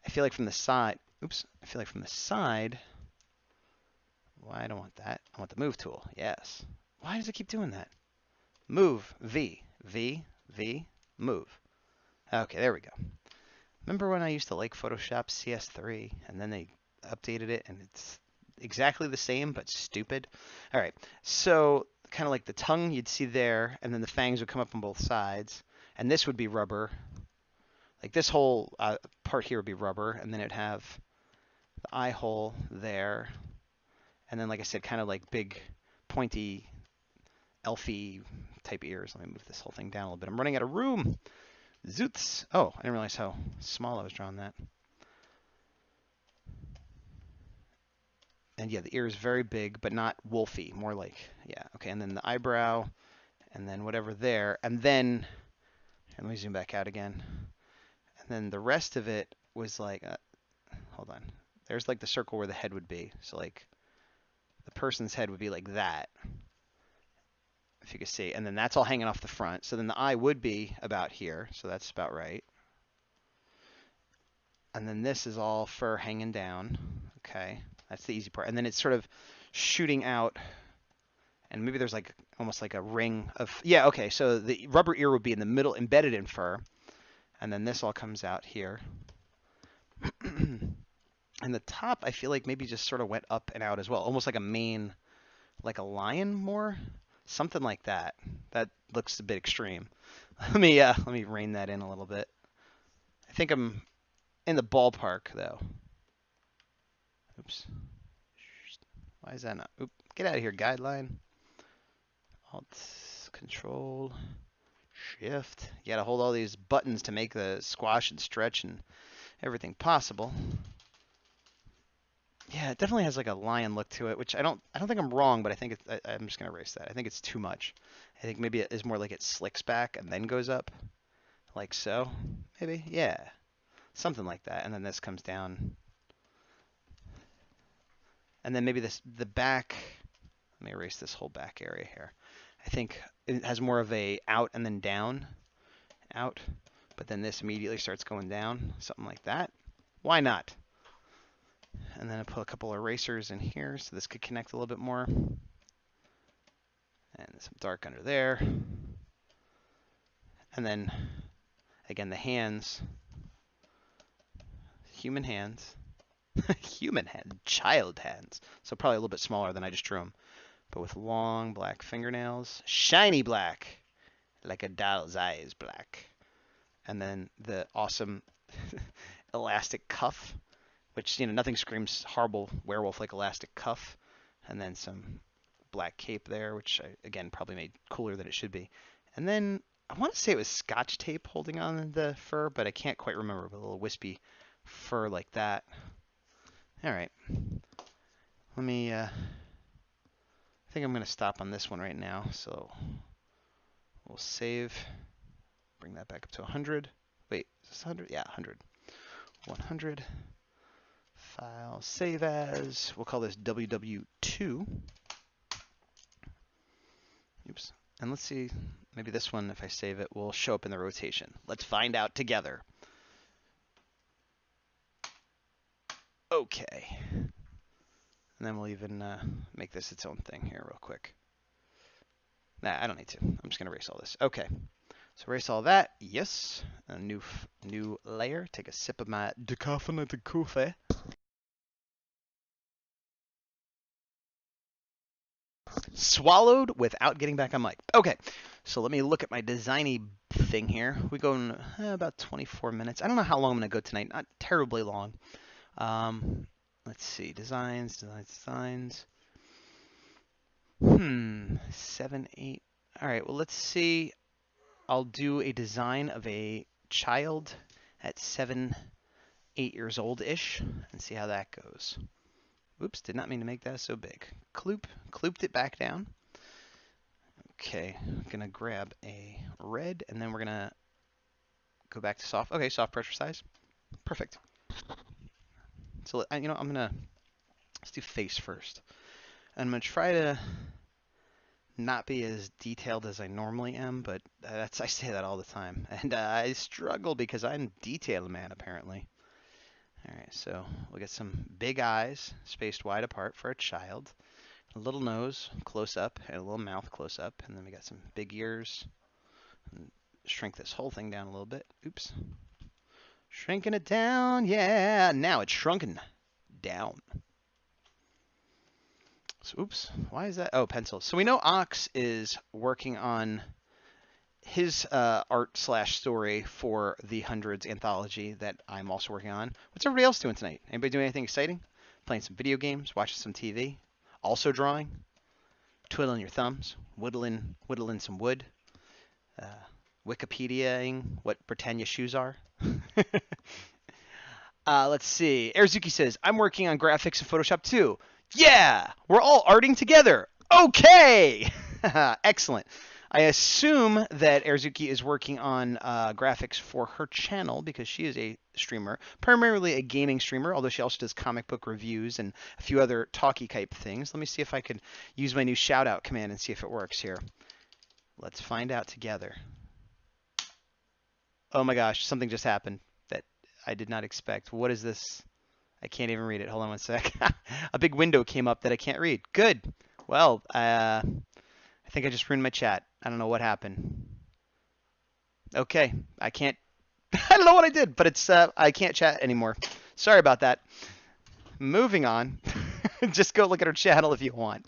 [SPEAKER 1] I feel like from the side, oops, I feel like from the side. Why I don't want that. I want the move tool. Yes. Why does it keep doing that? Move. V. V. V. Move. Okay, there we go. Remember when I used to like Photoshop CS3 and then they updated it and it's exactly the same but stupid? All right. So kind of like the tongue you'd see there, and then the fangs would come up on both sides. And this would be rubber. Like this whole part here would be rubber, and then it'd have the eye hole there. And then, like I said, kind of like big, pointy, elfy type ears. Let me move this whole thing down a little bit. I'm running out of room. Zoots. Oh, I didn't realize how small I was drawing that. And yeah, the ear is very big, but not wolfy. More like, yeah. Okay, and then the eyebrow, and then whatever there. And then, let me zoom back out again. And then the rest of it was like, hold on. There's like the circle where the head would be. So like, the person's head would be like that, if you can see, and then that's all hanging off the front. So then the eye would be about here, so that's about right. And then this is all fur hanging down. Okay, that's the easy part. And then it's sort of shooting out, and maybe there's like almost like a ring of, yeah, okay, so the rubber ear would be in the middle, embedded in fur, and then this all comes out here. And the top, I feel like maybe just sort of went up and out as well, almost like a mane, like a lion more, something like that. That looks a bit extreme. Let me rein that in a little bit. I think I'm in the ballpark though. Oops. Why is that not? Oop. Get out of here, guideline. Alt, Control. Shift. You gotta hold all these buttons to make the squash and stretch and everything possible. Yeah, it definitely has like a lion look to it, which I don't think I'm wrong, but I think I'm just gonna erase that. I think it's too much. I think maybe it is more like it slicks back and then goes up, like so. Maybe, yeah, something like that. And then this comes down, and then maybe the back. Let me erase this whole back area here. I think it has more of a out and then down, out, but then this immediately starts going down, something like that. Why not? And then I put a couple erasers in here so this could connect a little bit more. And some dark under there. And then, again, the hands. Human hands. Human hand. Child hands. So probably a little bit smaller than I just drew them. But with long black fingernails. Shiny black. Like a doll's eyes black. And then the awesome elastic cuff. Which, nothing screams horrible werewolf like elastic cuff. And then some black cape there, which again probably made cooler than it should be. And then I want to say it was Scotch tape holding on the fur, but I can't quite remember. But a little wispy fur like that. All right. Let me. I think I'm going to stop on this one right now. So we'll save. Bring that back up to 100. Wait, is this 100? Yeah, 100. 100. File, save as. We'll call this WW2. Oops. And let's see, maybe this one, if I save it, will show up in the rotation. Let's find out together. Okay. And then we'll even make this its own thing here real quick. Nah, I don't need to. I'm just going to erase all this. Okay. So erase all that. Yes. A new layer. Take a sip of my decaffeinated coffee. Swallowed without getting back on mic. Okay, so let me look at my designy thing here. We go in about 24 minutes. I don't know how long I'm going to go tonight. Not terribly long. Let's see. Designs. 7, 8. All right, well, let's see. I'll do a design of a child at 7, 8 years old-ish and see how that goes. Oops, did not mean to make that so big. Klooped it back down. Okay, I'm going to grab a red, and then we're going to go back to soft. Okay, soft pressure size. Perfect. So, I'm going to, let's do face first. And I'm going to try to not be as detailed as I normally am, but I say that all the time. And I struggle because I'm detailed man, apparently. All right, so we'll get some big eyes spaced wide apart for a child, a little nose close up, and a little mouth close up, and then we got some big ears. And shrink this whole thing down a little bit. Oops. Shrinking it down, yeah. Now it's shrunken down. So, oops, why is that? Oh, pencil. So we know Ox is working on his art/story for the Hundreds anthology that I'm also working on. What's everybody else doing tonight? Anybody doing anything exciting? Playing some video games, watching some TV, also drawing, twiddling your thumbs, whittling some wood, Wikipediaing what Britannia shoes are. Let's see. Erzuki says, I'm working on graphics in Photoshop too. Yeah, we're all arting together. Okay. Excellent. I assume that Erzuki is working on graphics for her channel because she is a streamer, primarily a gaming streamer, although she also does comic book reviews and a few other talky type things. Let me see if I can use my new shout out command and see if it works here. Let's find out together. Oh my gosh, something just happened that I did not expect. What is this? I can't even read it. Hold on one sec. A big window came up that I can't read. Good. Well, I think I just ruined my chat. I don't know what happened. Okay, I can't. I don't know what I did, but it's I can't chat anymore. Sorry about that. Moving on. Just go look at her channel if you want.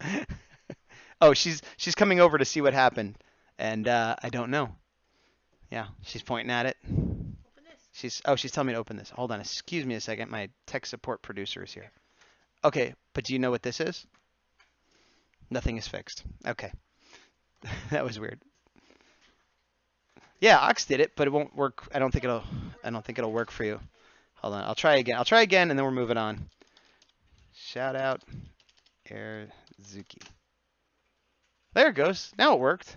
[SPEAKER 1] Oh, she's coming over to see what happened, and I don't know. Yeah, she's pointing at it. Open this. She's telling me to open this. Hold on, excuse me a second. My tech support producer is here. Okay, but do you know what this is? Nothing is fixed. Okay. That was weird. Yeah, Ox did it, but it won't work. I don't think it'll work for you. Hold on. I'll try again. I'll try again, and then we're moving on. Shout out Airzuki. There it goes. Now it worked.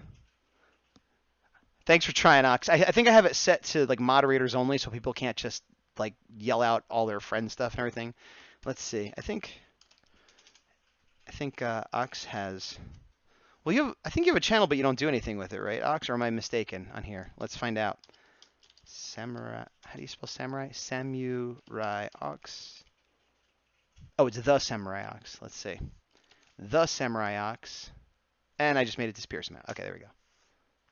[SPEAKER 1] Thanks for trying, Ox. I think I have it set to like moderators only, so people can't just like yell out all their friend stuff and everything. Let's see. I think Ox has. Well, I think you have a channel, but you don't do anything with it, right, Ox? Or am I mistaken on here? Let's find out. Samurai. How do you spell samurai? Samurai Ox. Oh, it's the Samurai Ox. Let's see. The Samurai Ox. And I just made it disappear somehow. Okay, there we go.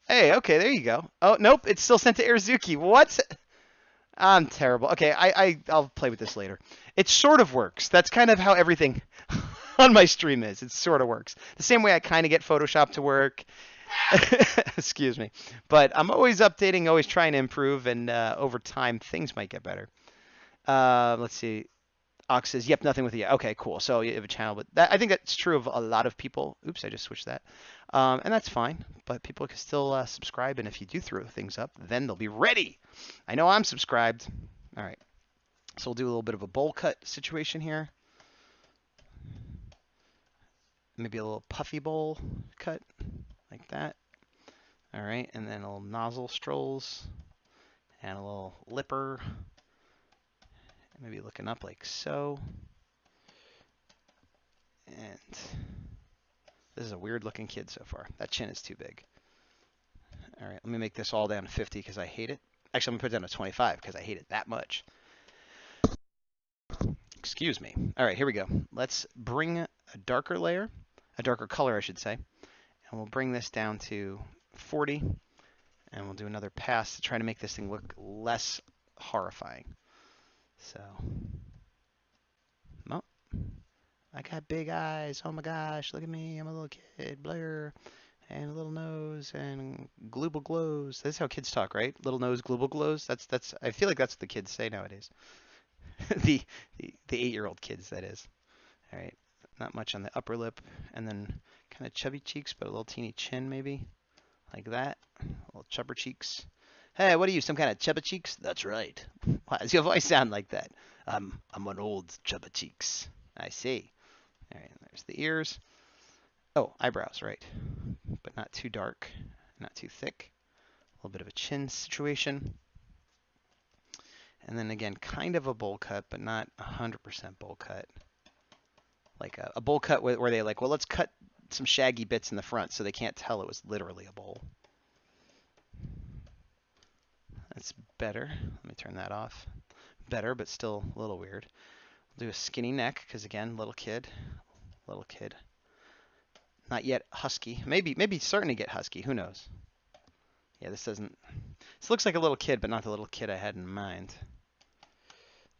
[SPEAKER 1] Hey, okay, there you go. Oh, nope, it's still sent to Airzuki. What? I'm terrible. Okay, I'll play with this later. It sort of works. That's kind of how everything on my stream is. It sort of works. The same way I kind of get Photoshop to work. Excuse me. But I'm always updating, always trying to improve, and over time, things might get better. Let's see. Ox says, yep, nothing with you. Okay, cool. So you have a channel, but I think that's true of a lot of people. Oops, I just switched that. And that's fine, but people can still subscribe, and if you do throw things up, then they'll be ready. I know I'm subscribed. All right. So we'll do a little bit of a bowl cut situation here. Maybe a little puffy bowl cut, like that. All right, and then a little nozzle strolls, and a little lipper. Maybe looking up like so. And this is a weird looking kid so far. That chin is too big. All right, let me make this all down to 50 because I hate it. Actually, I'm going to put it down to 25 because I hate it that much. Excuse me. All right, here we go. Let's bring a darker layer, a darker color, I should say. And we'll bring this down to 40. And we'll do another pass to try to make this thing look less horrifying. So, well, I got big eyes. Oh my gosh, look at me. I'm a little kid. Blur. And a little nose and global glows. That's how kids talk, right? Little nose, global glows. That's. I feel like that's what the kids say nowadays. the 8-year-old kids, that is. All right, not much on the upper lip, and then kind of chubby cheeks, but a little teeny chin maybe, like that. Little chubber cheeks. Hey, what are you, some kind of chubba cheeks? That's right. Why does your voice sound like that? I'm an old chubba cheeks. I see. All right, there's the ears. Oh, eyebrows, right. But not too dark, not too thick. A little bit of a chin situation. And then again, kind of a bowl cut, but not 100% bowl cut. Like a bowl cut where they like, well, let's cut some shaggy bits in the front so they can't tell it was literally a bowl. That's better. Let me turn that off. Better, but still a little weird. We'll do a skinny neck, because again, little kid. Not yet husky. Maybe starting to get husky. Who knows? Yeah, this looks like a little kid, but not the little kid I had in mind.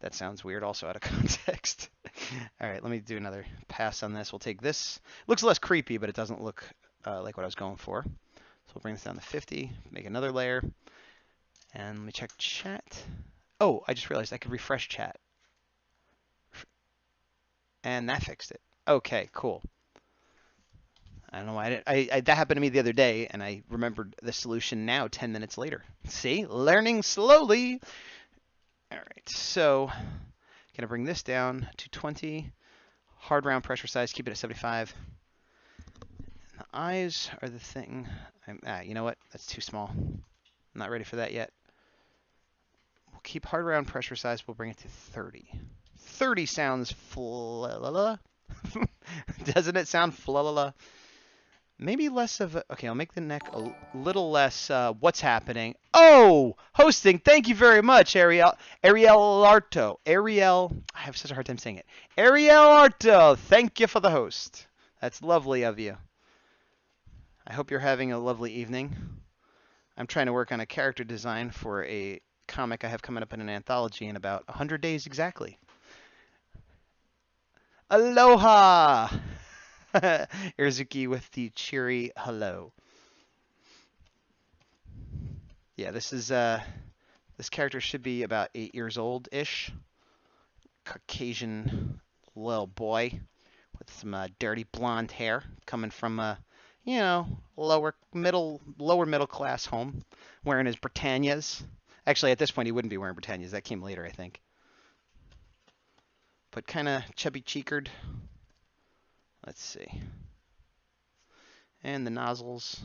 [SPEAKER 1] That sounds weird, also out of context. All right, let me do another pass on this. We'll take this. Looks less creepy, but it doesn't look like what I was going for. So we'll bring this down to 50, make another layer. And let me check chat. Oh, I just realized I could refresh chat. And that fixed it. Okay, cool. I don't know why that happened to me the other day, and I remembered the solution now 10 minutes later. See? Learning slowly. All right, so gonna bring this down to 20. Hard round pressure size, keep it at 75. And the eyes are the thing. You know what? That's too small. I'm not ready for that yet. We'll keep hard round pressure size. We'll bring it to 30. 30 sounds flalala. Doesn't it sound flalala? Maybe less of a... Okay, I'll make the neck a little less... what's happening? Oh! Hosting! Thank you very much, Ariel Arto. Ariel... I have such a hard time saying it. Ariel Arto! Thank you for the host. That's lovely of you. I hope you're having a lovely evening. I'm trying to work on a character design for a comic I have coming up in an anthology in about 100 days exactly. Aloha! Airzuki with the cheery hello. Yeah, this character should be about 8 years old-ish. Caucasian little boy with some dirty blonde hair coming from you know, lower middle class home, wearing his Britannias. Actually, at this point, he wouldn't be wearing Britannias. That came later, I think. But kind of chubby cheekered. Let's see. And the nozzles.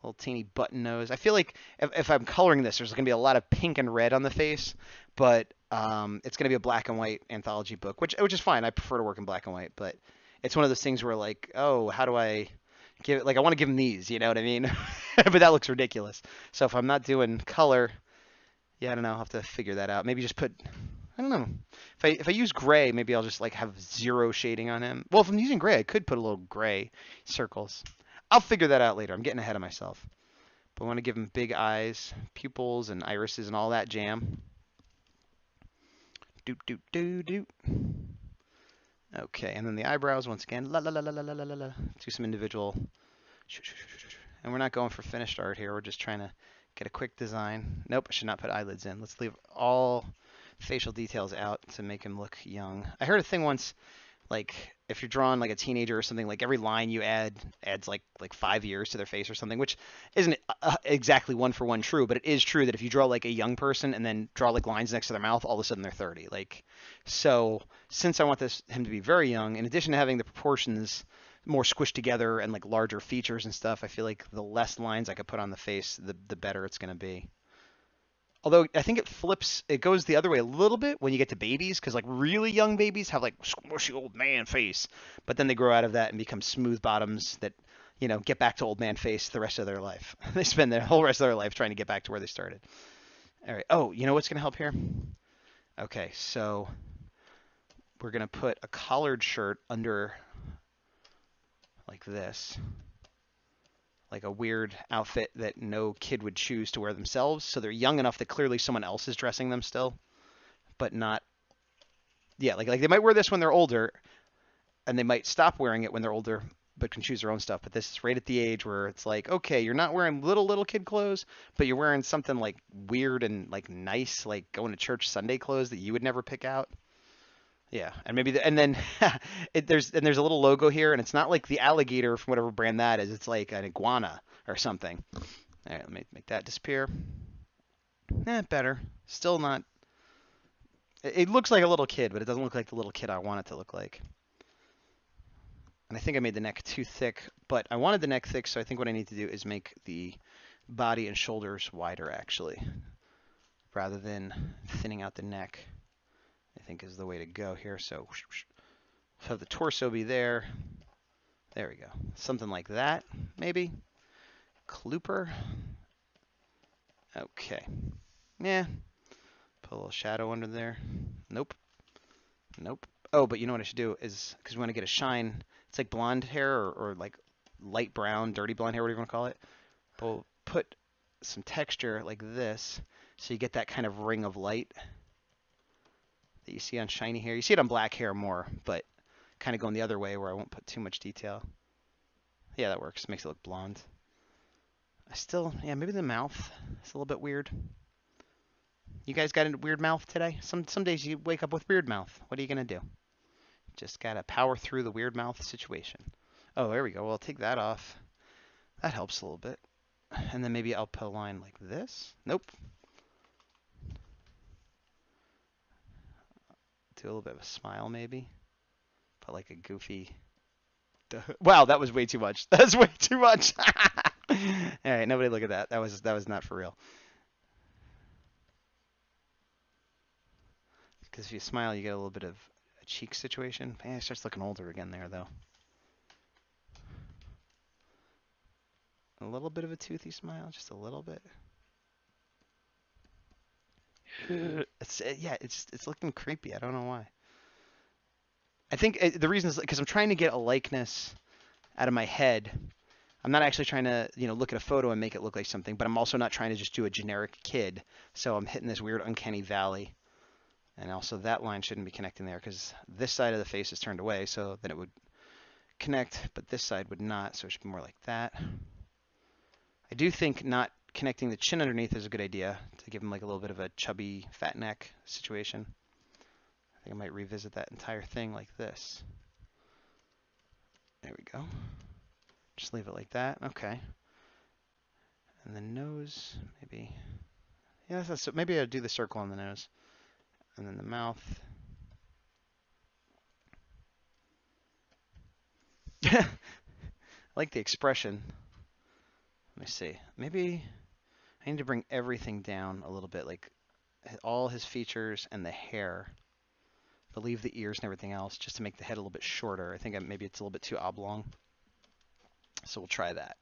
[SPEAKER 1] Little teeny button nose. I feel like if I'm coloring this, there's going to be a lot of pink and red on the face, but it's going to be a black and white anthology book, which is fine. I prefer to work in black and white, but it's one of those things where like, oh, how do I give it? Like, I want to give him these, you know what I mean? But that looks ridiculous. So if I'm not doing color, yeah, I don't know. I'll have to figure that out. Maybe just put, I don't know. If I use gray, maybe I'll just like have zero shading on him. Well, if I'm using gray, I could put a little gray circles. I'll figure that out later. I'm getting ahead of myself. But I want to give him big eyes, pupils, and irises, and all that jam. Doot, doot, doot, doot. Okay, and then the eyebrows, once again, la la la la la la la la. Do some individual. And we're not going for finished art here. We're just trying to get a quick design. Nope, I should not put eyelids in. Let's leave all facial details out to make him look young. I heard a thing once, like if you're drawing like a teenager or something, like every line you add adds like 5 years to their face or something, which isn't exactly one for one true, but it is true that if you draw like a young person and then draw like lines next to their mouth, all of a sudden they're 30. Like, so since I want him to be very young, in addition to having the proportions more squished together and like larger features and stuff, I feel like the less lines I could put on the face, the better it's going to be. Although I think it goes the other way a little bit when you get to babies, because like really young babies have like squishy old man face, but then they grow out of that and become smooth bottoms that, get back to old man face the rest of their life. They spend their whole rest of their life trying to get back to where they started. All right. Oh, you know what's going to help here? Okay, so we're going to put a collared shirt under like this. Like a weird outfit that no kid would choose to wear themselves. So they're young enough that clearly someone else is dressing them still, but not. Yeah, like they might wear this when they're older, and they might stop wearing it when they're older, but can choose their own stuff. But this is right at the age where it's like, okay, you're not wearing little kid clothes, but you're wearing something like weird and like nice, like going to church Sunday clothes that you would never pick out. Yeah, and maybe and then there's a little logo here, and it's not like the alligator from whatever brand that is. It's like an iguana or something. All right, let me make that disappear. Better. Still not. It looks like a little kid, but it doesn't look like the little kid I want it to look like. And I think I made the neck too thick, but I wanted the neck thick, so I think what I need to do is make the body and shoulders wider, actually, rather than thinning out the neck. I think is the way to go here. So have the torso be there. There we go. Something like that, maybe. Klooper. Okay. Yeah. Put a little shadow under there. Nope. Nope. Oh, but you know what I should do is, because we want to get a shine. It's like blonde hair or like light brown, dirty blonde hair, whatever you want to call it. We'll put some texture like this, so you get that kind of ring of light that you see on shiny hair. You see it on black hair more, but kind of going the other way where I won't put too much detail. Yeah, that works. Makes it look blonde. Yeah, maybe the mouth is a little bit weird. You guys got a weird mouth today? Some days you wake up with weird mouth. What are you going to do? Just got to power through the weird mouth situation. Oh, there we go. Well, I'll take that off. That helps a little bit. And then maybe I'll put a line like this. Nope. Do a little bit of a smile, maybe. Put like a goofy. Wow, that was way too much. That's way too much. All right, nobody look at that. That was not for real. Because if you smile, you get a little bit of a cheek situation. Man, it starts looking older again there, though. A little bit of a toothy smile, just a little bit. It's looking creepy. I don't know why. I think the reason is because I'm trying to get a likeness out of my head. I'm not actually trying to, look at a photo and make it look like something, but I'm also not trying to just do a generic kid. So I'm hitting this weird uncanny valley. And also that line shouldn't be connecting there because this side of the face is turned away, so then it would connect, but this side would not, so it should be more like that. I do think not connecting the chin underneath is a good idea to give him like a little bit of a chubby fat neck situation. I think I might revisit that entire thing like this. There we go.
[SPEAKER 2] Just leave it like that. Okay. And the nose, maybe. Yeah, that's, maybe I'll do the circle on the nose. And then the mouth. I like the expression. Let me see. Maybe I need to bring everything down a little bit, like all his features and the hair. But leave the ears and everything else just to make the head a little bit shorter. I think maybe it's a little bit too oblong. So we'll try that.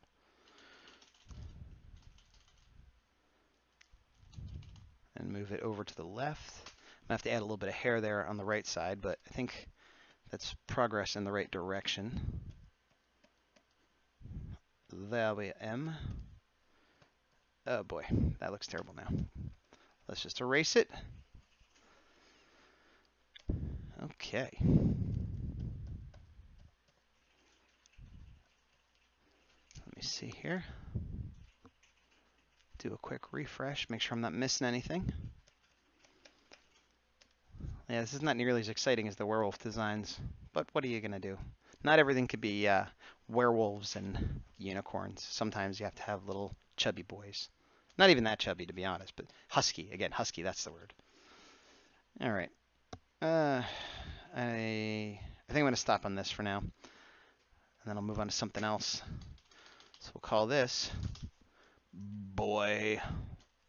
[SPEAKER 2] And move it over to the left. I'm going to have to add a little bit of hair there on the right side, but I think that's progress in the right direction. There we am. Oh boy, that looks terrible now. Let's just erase it. Okay. Let me see here. Do a quick refresh, make sure I'm not missing anything. Yeah, this is not nearly as exciting as the werewolf designs, but what are you going to do? Not everything could be werewolves and unicorns. Sometimes you have to have little chubby boys. Not even that chubby, to be honest, but husky. Again, husky, that's the word. All right. I think I'm going to stop on this for now, and then I'll move on to something else. So we'll call this boy.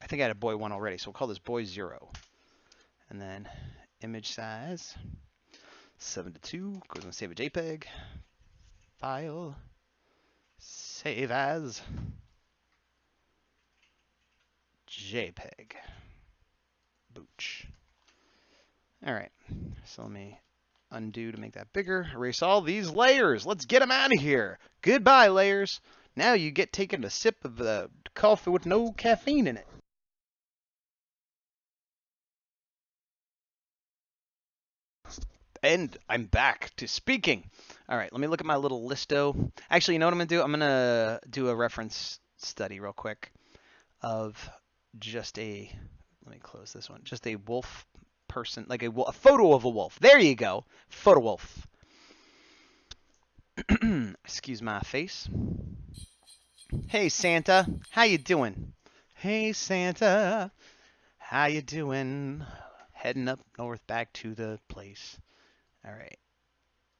[SPEAKER 2] I think I had a boy 1 already, so we'll call this boy 0. And then image size 7:2. Goes on save a JPEG. File. Save as JPEG. Booch. All right. So let me undo to make that bigger. Erase all these layers. Let's get them out of here. Goodbye, layers. Now you get taken a sip of the coffee with no caffeine in it. And I'm back to speaking. All right, let me look at my little listo. Actually, you know what I'm going to do? I'm going to do a reference study real quick of just a, let me close this one, just a wolf person, like a photo of a wolf. There you go. Photo wolf. Excuse my face. Hey, Santa. How you doing? Hey, Santa. How you doing? Heading up north back to the place. All right.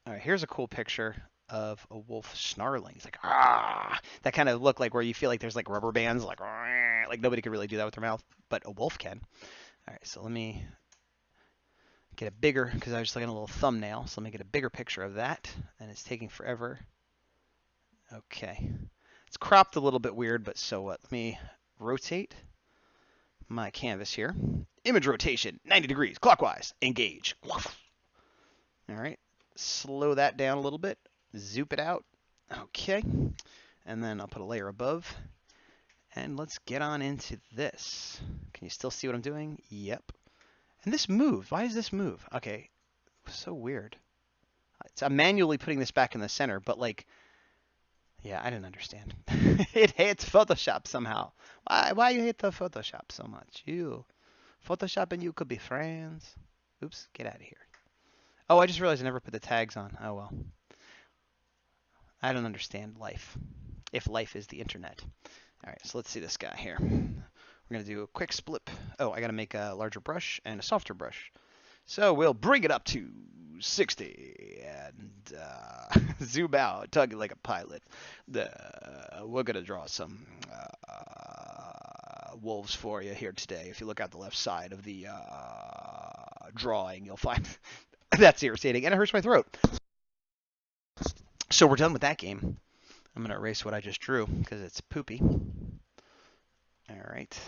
[SPEAKER 2] All right, here's a cool picture of a wolf snarling. He's like, ah! That kind of look like where you feel like there's like rubber bands, like nobody could really do that with their mouth, but a wolf can. All right, so let me get a bigger, because I was just looking at a little thumbnail, so let me get a bigger picture of that, and it's taking forever. Okay. It's cropped a little bit weird, but so what? Let me rotate my canvas here. Image rotation, 90 degrees, clockwise, engage. All right. Slow that down a little bit, zoom it out. Okay, and then I'll put a layer above, and let's get on into this. Can you still see what I'm doing? Yep. And this moved. Why does this move? Okay, so weird. I'm manually putting this back in the center, but like, yeah, I didn't understand. It hates Photoshop somehow. Why you hate the Photoshop so much? You, Photoshop and you could be friends. Oops, get out of here. Oh, I just realized I never put the tags on. Oh, well. I don't understand life, if life is the internet. All right, so let's see this guy here. We're going to do a quick split. Oh, I got to make a larger brush and a softer brush. So we'll bring it up to 60 and zoom out, tug it like a pilot. We're going to draw some wolves for you here today. If you look out the left side of the drawing, you'll find that's irritating, and it hurts my throat. So we're done with that game. I'm going to erase what I just drew because it's poopy. All right.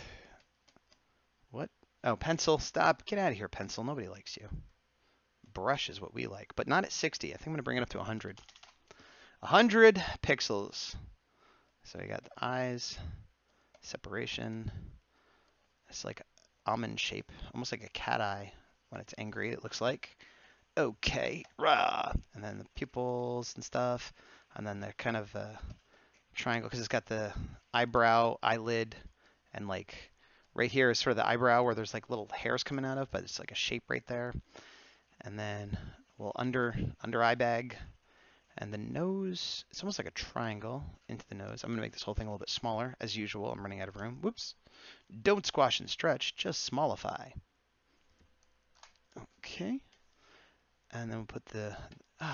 [SPEAKER 2] What? Oh, pencil. Stop. Get out of here, pencil. Nobody likes you. Brush is what we like, but not at 60. I think I'm going to bring it up to 100. 100 pixels. So we got the eyes, separation. It's like almond shape, almost like a cat eye when it's angry, it looks like. Okay, rah. And then the pupils and stuff. And then the kind of triangle, because it's got the eyebrow, eyelid, and like right here is sort of the eyebrow where there's like little hairs coming out of, but it's like a shape right there. And then a little under eye bag, And the nose, it's almost like a triangle into the nose. I'm going to make this whole thing a little bit smaller. As usual, I'm running out of room. Whoops. Don't squash and stretch, just smallify. Okay. And then we'll put the...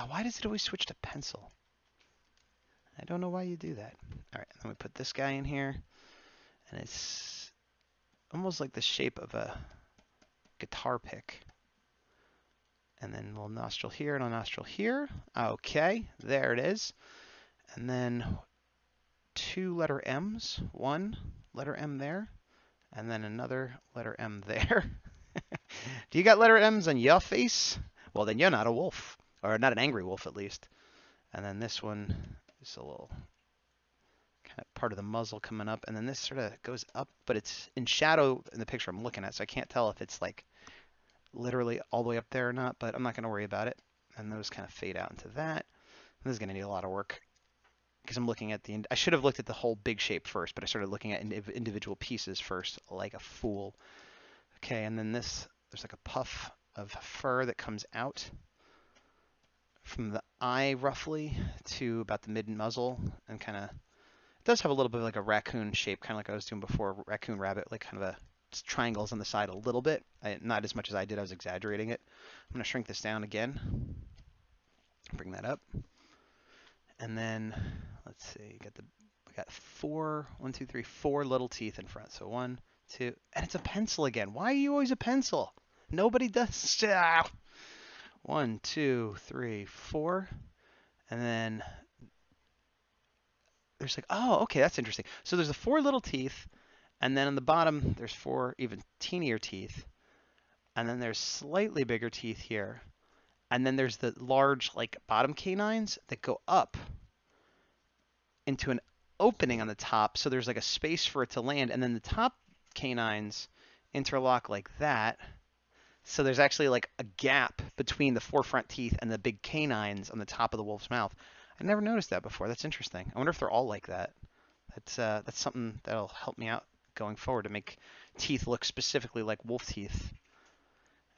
[SPEAKER 2] why does it always switch to pencil? I don't know why you do that. All right, then we put this guy in here. And it's almost like the shape of a guitar pick. And then a little nostril here and a nostril here. Okay, there it is. And then 2 letter M's. 1 letter M there. And then another letter M there. Do you got letter M's on your face? Well, then you're not a wolf. Or not an angry wolf, at least. And then this one is a little kind of part of the muzzle coming up. And then this sort of goes up, but it's in shadow in the picture I'm looking at, so I can't tell if it's like literally all the way up there or not, but I'm not going to worry about it. And those kind of fade out into that. And this is going to need a lot of work because I'm looking at I should have looked at the whole big shape first, but I started looking at individual pieces first, like a fool. Okay, and then there's like a puff of fur that comes out from the eye roughly to about the mid muzzle, and kind of, it does have a little bit of like a raccoon shape, kind of like I was doing before, raccoon rabbit, like kind of a triangles on the side a little bit. Not as much as I did, I was exaggerating it. I'm going to shrink this down again, bring that up, and then let's see, we got 4 little teeth in front. So 1, 2, and it's a pencil again. Why are you always a pencil? Nobody does. 1, 2, 3, 4, and then there's like, oh, okay, that's interesting. So there's the 4 little teeth, and then on the bottom there's 4 even teenier teeth, and then there's slightly bigger teeth here, and then there's the large like bottom canines that go up into an opening on the top, so there's like a space for it to land, and then the top canines interlock like that. So there's actually like a gap between the 4 front teeth and the big canines on the top of the wolf's mouth. I never noticed that before. That's interesting. I wonder if they're all like that. That's something that'll help me out going forward to make teeth look specifically like wolf teeth.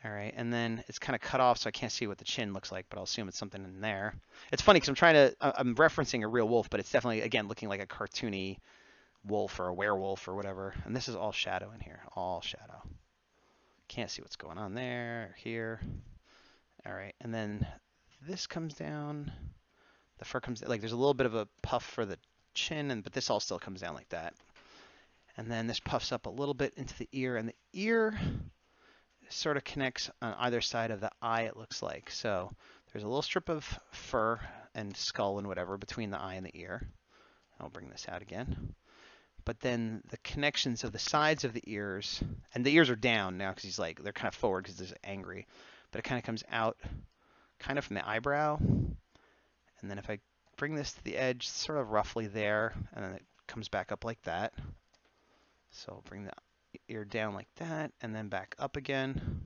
[SPEAKER 2] All right, and then it's kind of cut off, so I can't see what the chin looks like, but I'll assume it's something in there. It's funny because I'm referencing a real wolf, but it's definitely, again, looking like a cartoony wolf or a werewolf or whatever. And this is all shadow in here, all shadow. Can't see what's going on there, or here. All right, and then this comes down. The fur comes, like there's a little bit of a puff for the chin, but this all still comes down like that. And then this puffs up a little bit into the ear, and the ear sort of connects on either side of the eye, it looks like. So there's a little strip of fur and skull and whatever between the eye and the ear. I'll bring this out again. But then the connections of the sides of the ears, and the ears are down now because he's like, they're kind of forward because he's angry, but it kind of comes out kind of from the eyebrow. And then if I bring this to the edge, sort of roughly there, and then it comes back up like that. So I'll bring the ear down like that, and then back up again.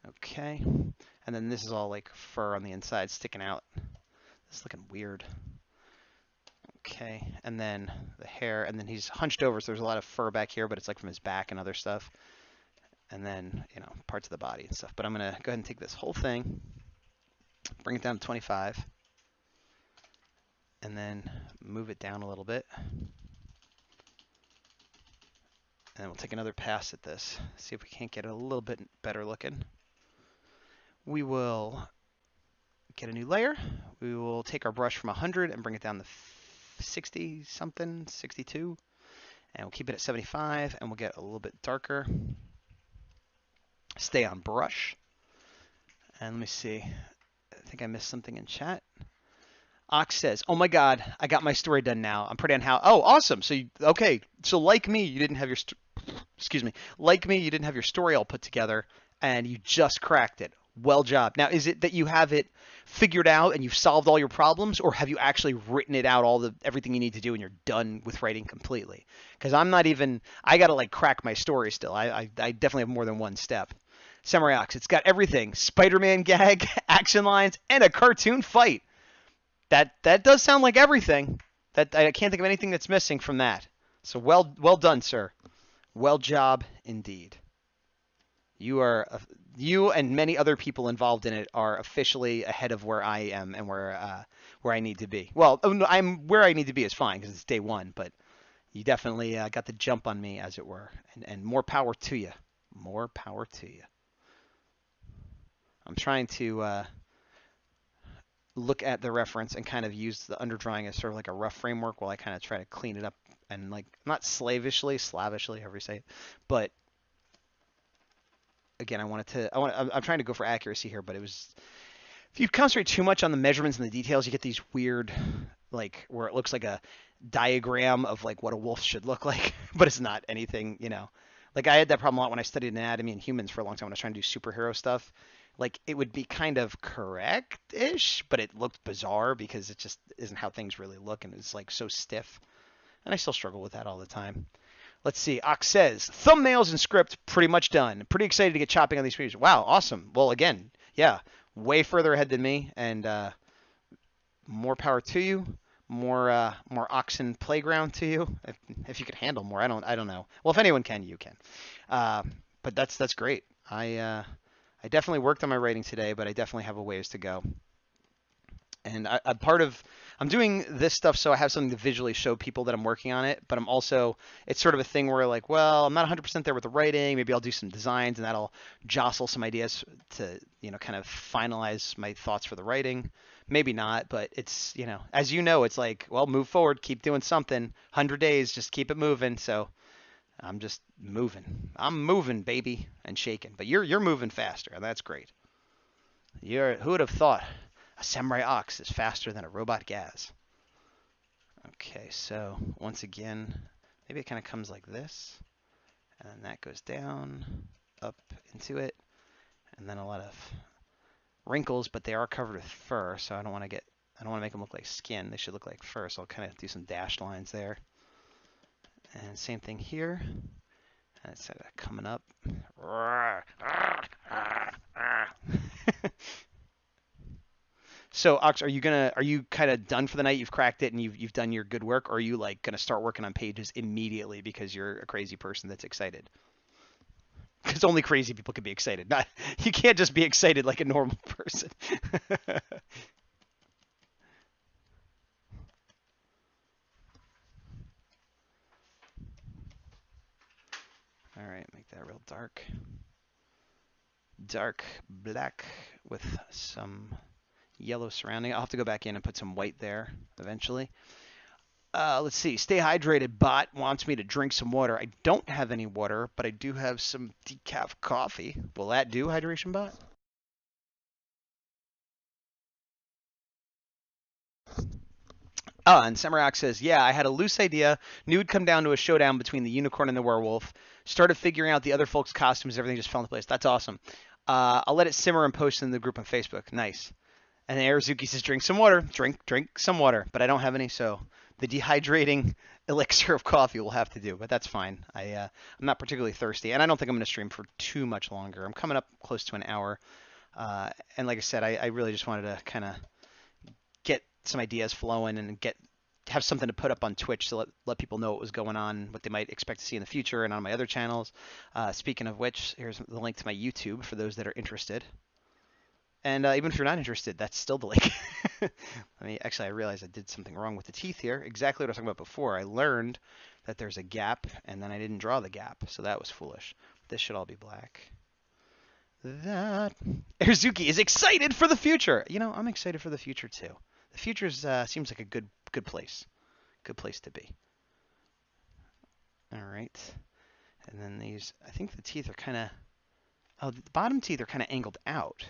[SPEAKER 2] Okay. And then this is all like fur on the inside sticking out. This is looking weird. Okay, and then the hair, and then he's hunched over, so there's a lot of fur back here, but it's like from his back and other stuff. And then, you know, parts of the body and stuff. But I'm going to go ahead and take this whole thing, bring it down to 25, and then move it down a little bit. And then we'll take another pass at this, see if we can't get it a little bit better looking. We will get a new layer. We will take our brush from 100 and bring it down to 60 something, 62, and we'll keep it at 75, and we'll get a little bit darker. Stay on brush. And let me see, I think I missed something in chat. Ox says, oh my god, I got my story done now. I'm pretty on how, oh awesome, so okay, so like me, you didn't have your like me, you didn't have your story all put together and you just cracked it. Well job. Now, is it that you have it figured out and you've solved all your problems, or have you actually written it out, everything you need to do, and you're done with writing completely? Because I'm not even, I got to like crack my story still. I definitely have more than one step. Samurai Ox, it's got everything. Spider-Man gag, action lines, and a cartoon fight. That does sound like everything. That I can't think of anything that's missing from that. So well done, sir. Well job indeed. You are You and many other people involved in it are officially ahead of where I am and where I need to be. Well, oh, no, I'm where I need to be is fine because it's day one, but you definitely got the jump on me, as it were, and more power to you. More power to you. I'm trying to look at the reference and kind of use the underdrawing as sort of like a rough framework while I kind of try to clean it up and like not slavishly, however you say it, but again, I'm trying to go for accuracy here, but it was if you concentrate too much on the measurements and the details, you get these weird like where it looks like a diagram of like what a wolf should look like, but it's not anything, you know. Like I had that problem a lot when I studied anatomy and humans for a long time when I was trying to do superhero stuff. Like it would be kind of correct-ish, but it looked bizarre because it just isn't how things really look, and it's like so stiff. And I still struggle with that all the time. Let's see. Ox says thumbnails and script pretty much done. Pretty excited to get chopping on these previews. Wow, awesome. Well, again, yeah, way further ahead than me, and more power to you. More oxen playground to you. If you could handle more, I don't know. Well, if anyone can, you can. But that's great. I definitely worked on my writing today, but I definitely have a ways to go. And I'm doing this stuff so I have something to visually show people that I'm working on it, but it's sort of a thing where like, well, I'm not 100% there with the writing. Maybe I'll do some designs and that'll jostle some ideas to, kind of finalize my thoughts for the writing. Maybe not, but it's, as you know, it's like, well, move forward, keep doing something. 100 days, just keep it moving. So I'm just moving. I'm moving, baby, and shaking. But you're moving faster, and that's great. Who would have thought a samurai ox is faster than a robot Gaz? Okay, so once again, maybe it kind of comes like this, and then that goes down, up into it, and then a lot of wrinkles, but they are covered with fur, so I don't want to make them look like skin. They should look like fur, so I'll kind of do some dashed lines there. And same thing here. And it's coming up. So, Ox, are you kind of done for the night? You've cracked it and you've done your good work, or are you like gonna start working on pages immediately because you're a crazy person that's excited? Because only crazy people can be excited. You can't just be excited like a normal person. All right, make that real dark. Dark black with some yellow surrounding. I'll have to go back in and put some white there eventually. Let's see. Stay hydrated. Bot wants me to drink some water. I don't have any water, but I do have some decaf coffee. Will that do, Hydration Bot? And Samarax says, yeah, I had a loose idea. Knew it'd come down to a showdown between the unicorn and the werewolf. Started figuring out the other folks' costumes. Everything just fell into place. That's awesome. I'll let it simmer and post in the group on Facebook. Nice. And Arazuki says, drink some water. Drink some water. But I don't have any, so the dehydrating elixir of coffee will have to do. But that's fine. I'm not particularly thirsty, and I don't think I'm going to stream for too much longer. I'm coming up close to an hour. And like I said, I really just wanted to kind of get some ideas flowing and have something to put up on Twitch to let people know what was going on, what they might expect to see in the future, and on my other channels. Speaking of which, here's the link to my YouTube for those that are interested. And even if you're not interested, that's still the link. I realized I did something wrong with the teeth here. Exactly what I was talking about before. I learned that there's a gap, and then I didn't draw the gap, so that was foolish. This should all be black. That Erzuki is excited for the future. I'm excited for the future too. The future seems like a good place. Good place to be. All right. And then these, I think the teeth are kind of, the bottom teeth are kind of angled out.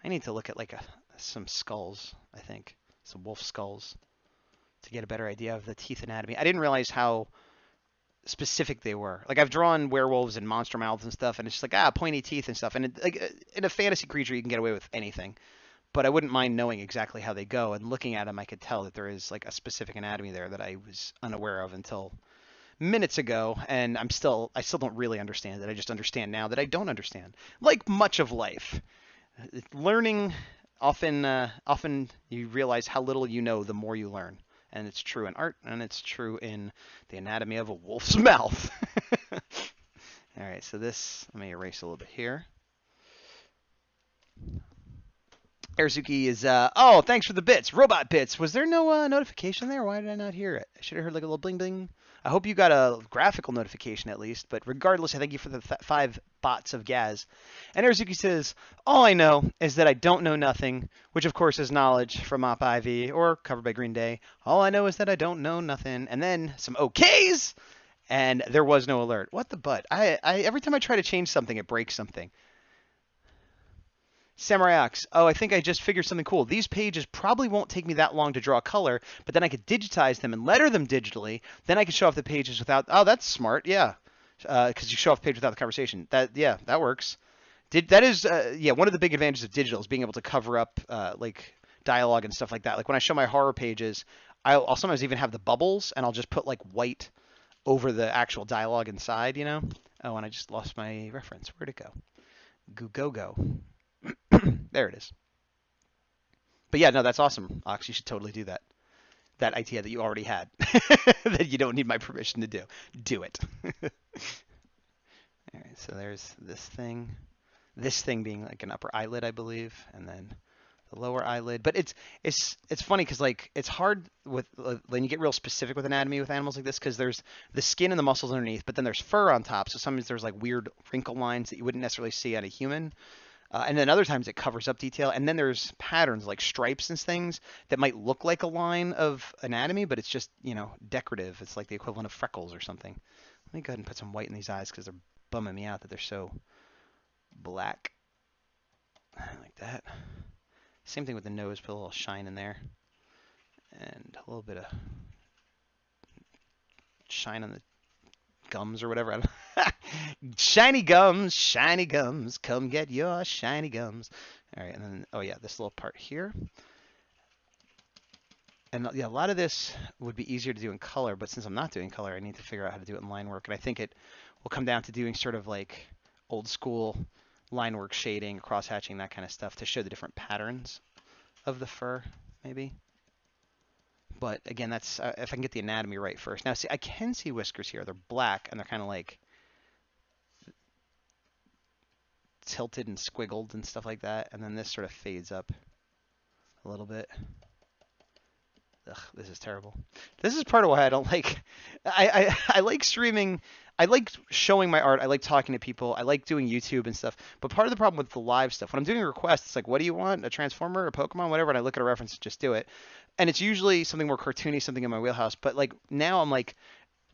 [SPEAKER 2] I need to look at some skulls, I think. Some wolf skulls to get a better idea of the teeth anatomy. I didn't realize how specific they were. Like I've drawn werewolves and monster mouths and stuff, and it's just like pointy teeth and stuff. And in a fantasy creature, you can get away with anything. But I wouldn't mind knowing exactly how they go. And looking at them, I could tell that there is like a specific anatomy there that I was unaware of until minutes ago. And I still don't really understand it. I just understand now that I don't understand. Like much of life, learning often you realize how little you know the more you learn. And it's true in art, and it's true in the anatomy of a wolf's mouth. All right, so this, let me erase a little bit here. Airsuki is, oh, thanks for the bits. Robot bits. Was there no notification there? Why did I not hear it? I should have heard like a little bling bling. I hope you got a graphical notification at least. But regardless, I thank you for the 5 bots of Gaz. And Airsuki says, all I know is that I don't know nothing, which of course is knowledge from Op Ivy or covered by Green Day. All I know is that I don't know nothing. And then some OKs, and there was no alert. What the butt? Every time I try to change something, it breaks something. Samurai Ox. Oh, I think I just figured something cool. These pages probably won't take me that long to draw color, but then I could digitize them and letter them digitally. Then I could show off the pages without. Oh, that's smart. Yeah, because you show off the page without the conversation. Yeah, that works. That is yeah, one of the big advantages of digital is being able to cover up like dialogue and stuff like that. Like when I show my horror pages, I'll sometimes even have the bubbles, and I'll just put like white over the actual dialogue inside. You know. Oh, and I just lost my reference. Where'd it go? Go. There it is. But yeah, no, that's awesome, Ox. You should totally do that. That idea that you already had, that you don't need my permission to do. Do it. All right, so there's this thing. This thing being like an upper eyelid, I believe, and then the lower eyelid. But it's funny because like it's hard with when you get real specific with anatomy with animals like this because there's the skin and the muscles underneath, but then there's fur on top. So sometimes there's like weird wrinkle lines that you wouldn't necessarily see on a human. And then other times it covers up detail. And then there's patterns like stripes and things that might look like a line of anatomy, but it's just, decorative. It's like the equivalent of freckles or something. Let me go ahead and put some white in these eyes because they're bumming me out that they're so black. Like that. Same thing with the nose, put a little shine in there. And a little bit of shine on the gums or whatever. Shiny gums, come get your shiny gums. All right, and then, oh yeah, this little part here. And yeah, a lot of this would be easier to do in color, but since I'm not doing color, I need to figure out how to do it in line work. And I think it will come down to doing sort of like old school line work shading, cross hatching, that kind of stuff to show the different patterns of the fur, maybe. But again, that's if I can get the anatomy right first. Now, see, I can see whiskers here. They're black, and they're kind of like tilted and squiggled and stuff like that. And then this sort of fades up a little bit. Ugh, this is terrible. This is part of why I don't like. I like streaming. I like showing my art. I like talking to people. I like doing YouTube and stuff. But part of the problem with the live stuff, when I'm doing requests, it's like, what do you want? A Transformer, a Pokemon, whatever. And I look at a reference and just do it. And it's usually something more cartoony, something in my wheelhouse. But like now I'm like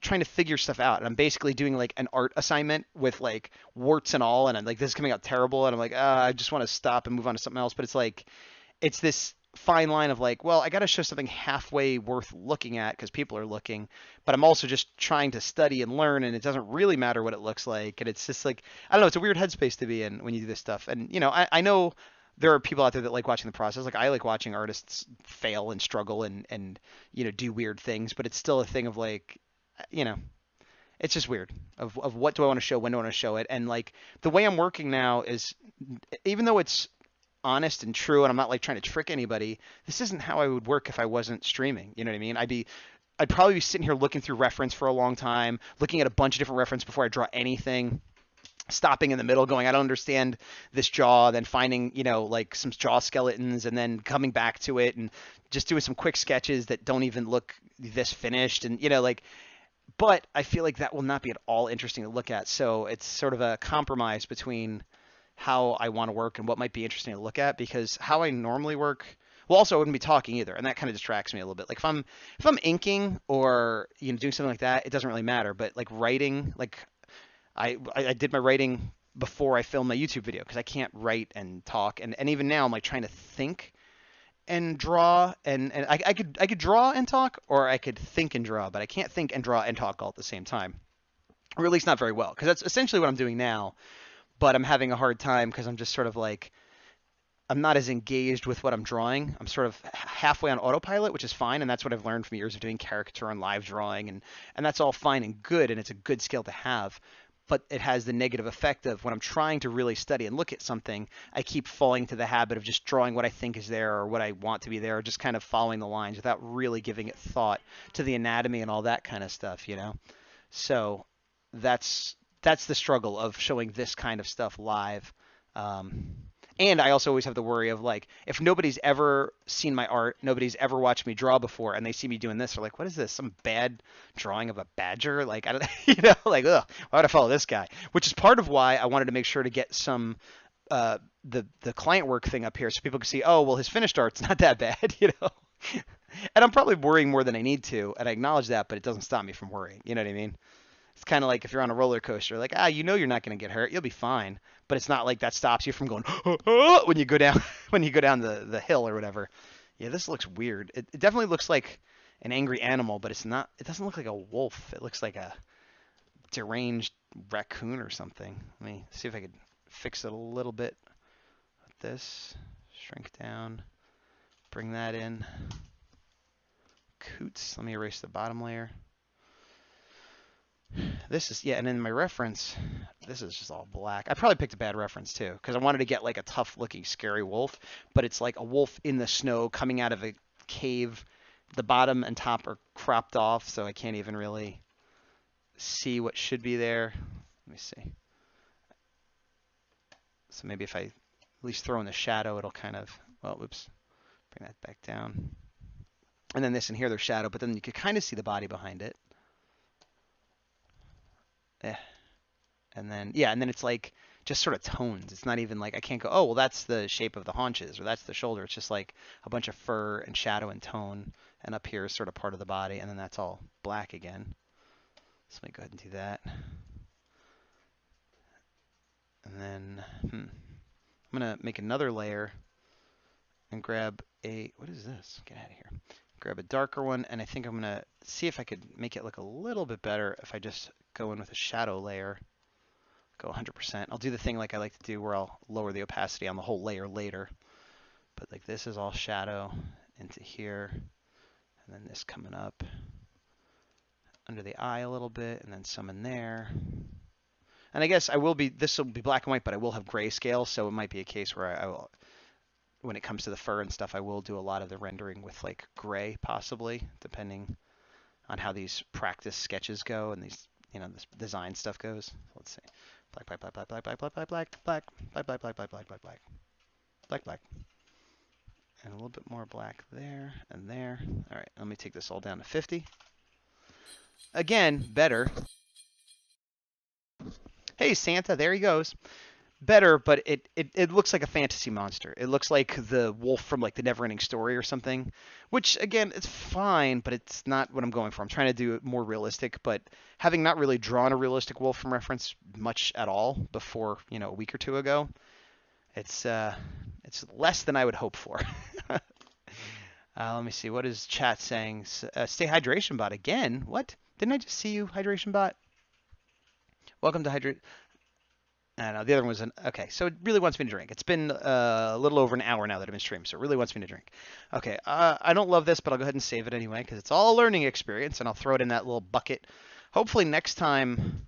[SPEAKER 2] trying to figure stuff out. And I'm basically doing like an art assignment with like warts and all. And I'm like, this is coming out terrible. And I'm like, I just want to stop and move on to something else. But it's like, it's this fine line of like, well, I got to show something halfway worth looking at because people are looking, but I'm also just trying to study and learn, and it doesn't really matter what it looks like. And it's just like, I don't know, it's a weird headspace to be in when you do this stuff. And, I know there are people out there that like watching the process. Like I like watching artists fail and struggle and do weird things, but it's still a thing of like, it's just weird of what do I want to show, when do I want to show it. And like the way I'm working now is, even though it's honest and true, and I'm not like trying to trick anybody, this isn't how I would work if I wasn't streaming. You know what I mean? I'd probably be sitting here looking through reference for a long time, looking at a bunch of different reference before I draw anything, stopping in the middle going, I don't understand this jaw, then finding, like some jaw skeletons, and then coming back to it and just doing some quick sketches that don't even look this finished. And, but I feel like that will not be at all interesting to look at. So it's sort of a compromise between how I want to work and what might be interesting to look at, because how I normally work, well, also I wouldn't be talking either, and that kind of distracts me a little bit. Like if I'm inking or doing something like that, it doesn't really matter. But like writing, like I did my writing before I filmed my YouTube video because I can't write and talk, and even now I'm like trying to think and draw, and I could draw and talk, or I could think and draw, but I can't think and draw and talk all at the same time, or at least not very well, because that's essentially what I'm doing now. But I'm having a hard time because I'm just sort of like, I'm not as engaged with what I'm drawing. I'm sort of halfway on autopilot, which is fine. And that's what I've learned from years of doing caricature and live drawing. And that's all fine and good. And it's a good skill to have. But it has the negative effect of when I'm trying to really study and look at something, I keep falling to the habit of just drawing what I think is there or what I want to be there, or just kind of following the lines without really giving it thought to the anatomy and all that kind of stuff, So that's the struggle of showing this kind of stuff live. And I also always have the worry of like, if nobody's ever seen my art, nobody's ever watched me draw before, and they see me doing this, they're like, "What is this? Some bad drawing of a badger?" Like, I don't, like, ugh, why would I follow this guy? Which is part of why I wanted to make sure to get some the client work thing up here, so people can see, oh, well, his finished art's not that bad, And I'm probably worrying more than I need to, and I acknowledge that, but it doesn't stop me from worrying. You know what I mean? It's kind of like if you're on a roller coaster, like, you're not going to get hurt. You'll be fine. But it's not like that stops you from going when you go down the hill or whatever. Yeah, this looks weird. It definitely looks like an angry animal, but it's not. It doesn't look like a wolf. It looks like a deranged raccoon or something. Let me see if I could fix it a little bit with this. Shrink down. Bring that in. Coots. Let me erase the bottom layer. This is, yeah, and in my reference, this is just all black. I probably picked a bad reference too, because I wanted to get like a tough looking scary wolf, but it's like a wolf in the snow coming out of a cave. The bottom and top are cropped off, so I can't even really see what should be there. Let me see. So maybe if I at least throw in the shadow, it'll kind of, well, whoops, bring that back down. And then this in here, there's shadow, but then you could kind of see the body behind it. Yeah. And then it's like just sort of tones. It's not even like I can't go, oh, well, that's the shape of the haunches or that's the shoulder. It's just like a bunch of fur and shadow and tone. And up here is sort of part of the body. And then that's all black again. So let me go ahead and do that. And then I'm going to make another layer and grab what is this? Get out of here. Grab a darker one. And I think I'm going to see if I could make it look a little bit better if I just go in with a shadow layer. Go 100%. I'll do the thing like I like to do where I'll lower the opacity on the whole layer later. But like this is all shadow into here. And then this coming up under the eye a little bit, and then some in there. And I guess this will be black and white, but I will have grayscale, so it might be a case where I will, when it comes to the fur and stuff, I will do a lot of the rendering with like gray possibly, depending on how these practice sketches go and these, this design stuff goes. Let's see. Black, black, black, black, black, black, black, black, black, black, black, black, black, black, black, black, black, black, black, and a little bit more black there and there. All right, let me take this all down to 50. Again, better. Hey, Santa, there he goes. Better, but it looks like a fantasy monster. It looks like the wolf from like the Neverending Story or something, which again, it's fine, but it's not what I'm going for. I'm trying to do it more realistic, but having not really drawn a realistic wolf from reference much at all before, a week or two ago, it's less than I would hope for. Let me see. What is chat saying? Stay hydration bot again. What? Didn't I just see you, hydration bot? Welcome to hydrate. I don't know, the other one was okay, so it really wants me to drink. It's been a little over an hour now that I've been streaming, so it really wants me to drink. Okay, I don't love this, but I'll go ahead and save it anyway, because it's all a learning experience, and I'll throw it in that little bucket. Hopefully next time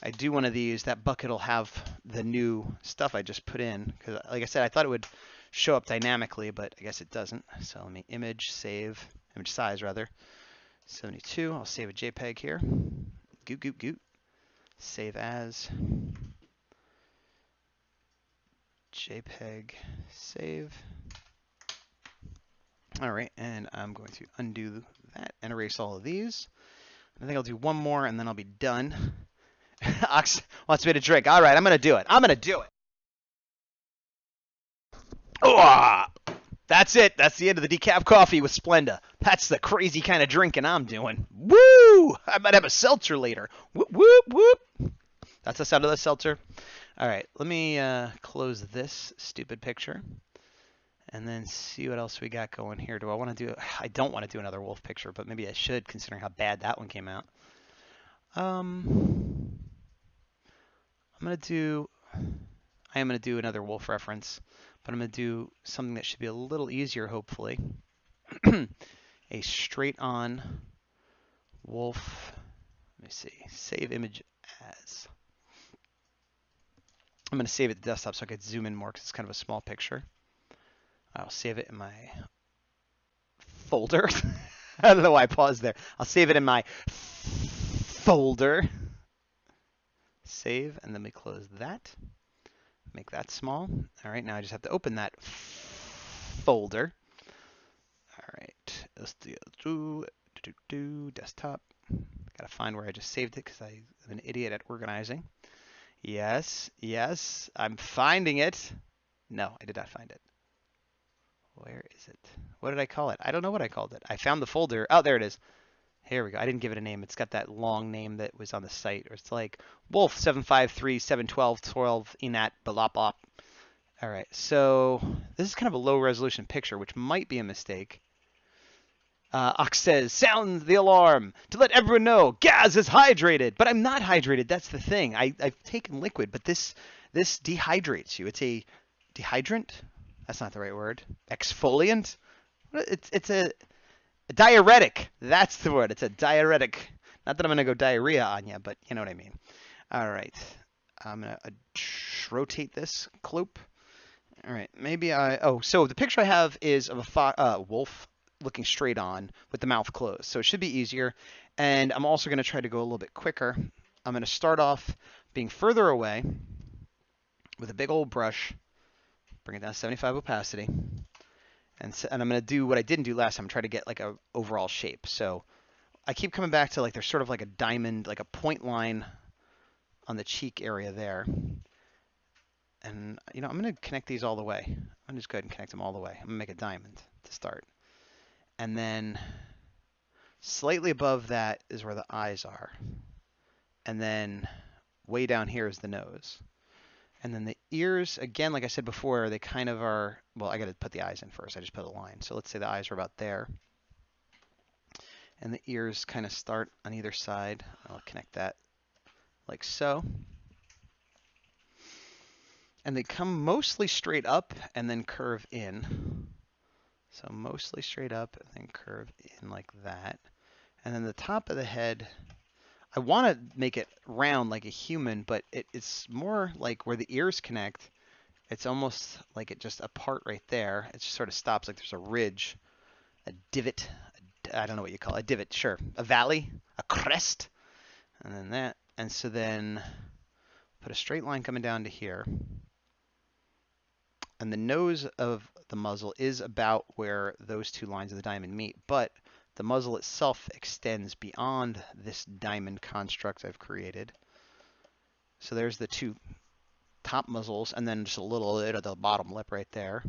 [SPEAKER 2] I do one of these, that bucket will have the new stuff I just put in, because like I said, I thought it would show up dynamically, but I guess it doesn't. So let me image size rather, 72. I'll save a JPEG here. Goot, goot, goot. Save as. JPEG save. All right, and I'm going to undo that and erase all of these. I think I'll do one more and then I'll be done. Ox wants me to drink. All right, I'm going to do it. I'm going to do it. Oh, that's it. That's the end of the decaf coffee with Splenda. That's the crazy kind of drinking I'm doing. Woo! I might have a seltzer later. Whoop, whoop, whoop. That's the sound of the seltzer. All right, let me close this stupid picture and then see what else we got going here. Do I want to do? I don't want to do another wolf picture, but maybe I should, considering how bad that one came out. I am gonna do another wolf reference, but I'm gonna do something that should be a little easier, hopefully. A straight-on wolf. Let me see. Save image as. I'm going to save it to desktop so I could zoom in more because it's kind of a small picture. I'll save it in my folder. I don't know why I paused there. I'll save it in my folder. Save, and then we close that. make that small. All right, now I just have to open that folder. All right, let's do desktop. Gotta find where I just saved it because I'm an idiot at organizing. Yes, yes, I'm finding it. No, I did not find it. Where is it? What did I call it? I don't know what I called it. I found the folder. Oh, there it is. Here we go. I didn't give it a name. It's got that long name that was on the site. Or it's like Wolf 753 712 12 Enat blah blah. All right. So this is kind of a low resolution picture, which might be a mistake. Ox says, sound the alarm to let everyone know Gaz is hydrated. But I'm not hydrated. That's the thing. I've taken liquid, but this dehydrates you. It's a dehydrant. That's not the right word. Exfoliant. It's a diuretic. That's the word. It's a diuretic. Not that I'm going to go diarrhea on you, but you know what I mean. All right. I'm going to rotate this cloop. All right. Maybe so the picture I have is of a wolf looking straight on with the mouth closed. So it should be easier. And I'm also going to try to go a little bit quicker. I'm going to start off being further away with a big old brush. Bring it down to 75 opacity. And I'm going to do what I didn't do last time, try to get like a overall shape. So I keep coming back to like there's sort of like a diamond, like a point line on the cheek area there. And, you know, I'm going to connect these all the way. I'm just go ahead and connect them all the way. I'm going to make a diamond to start. And then slightly above that is where the eyes are. And then way down here is the nose. And then the ears, again, like I said before, they kind of are, well, I got to put the eyes in first. I just put a line. So let's say the eyes are about there. And the ears kind of start on either side. I'll connect that like so. And they come mostly straight up and then curve in. So mostly straight up and then curve in like that. And then the top of the head, I want to make it round like a human, but it's more like where the ears connect. It's almost like it just a part right there. It just sort of stops like there's a ridge, a divot. I don't know what you call it. A divot, sure. A valley, a crest, and then that. And so then put a straight line coming down to here. And the nose of the muzzle is about where those two lines of the diamond meet, but the muzzle itself extends beyond this diamond construct I've created. So there's the two top muzzles, and then just a little bit of the bottom lip right there.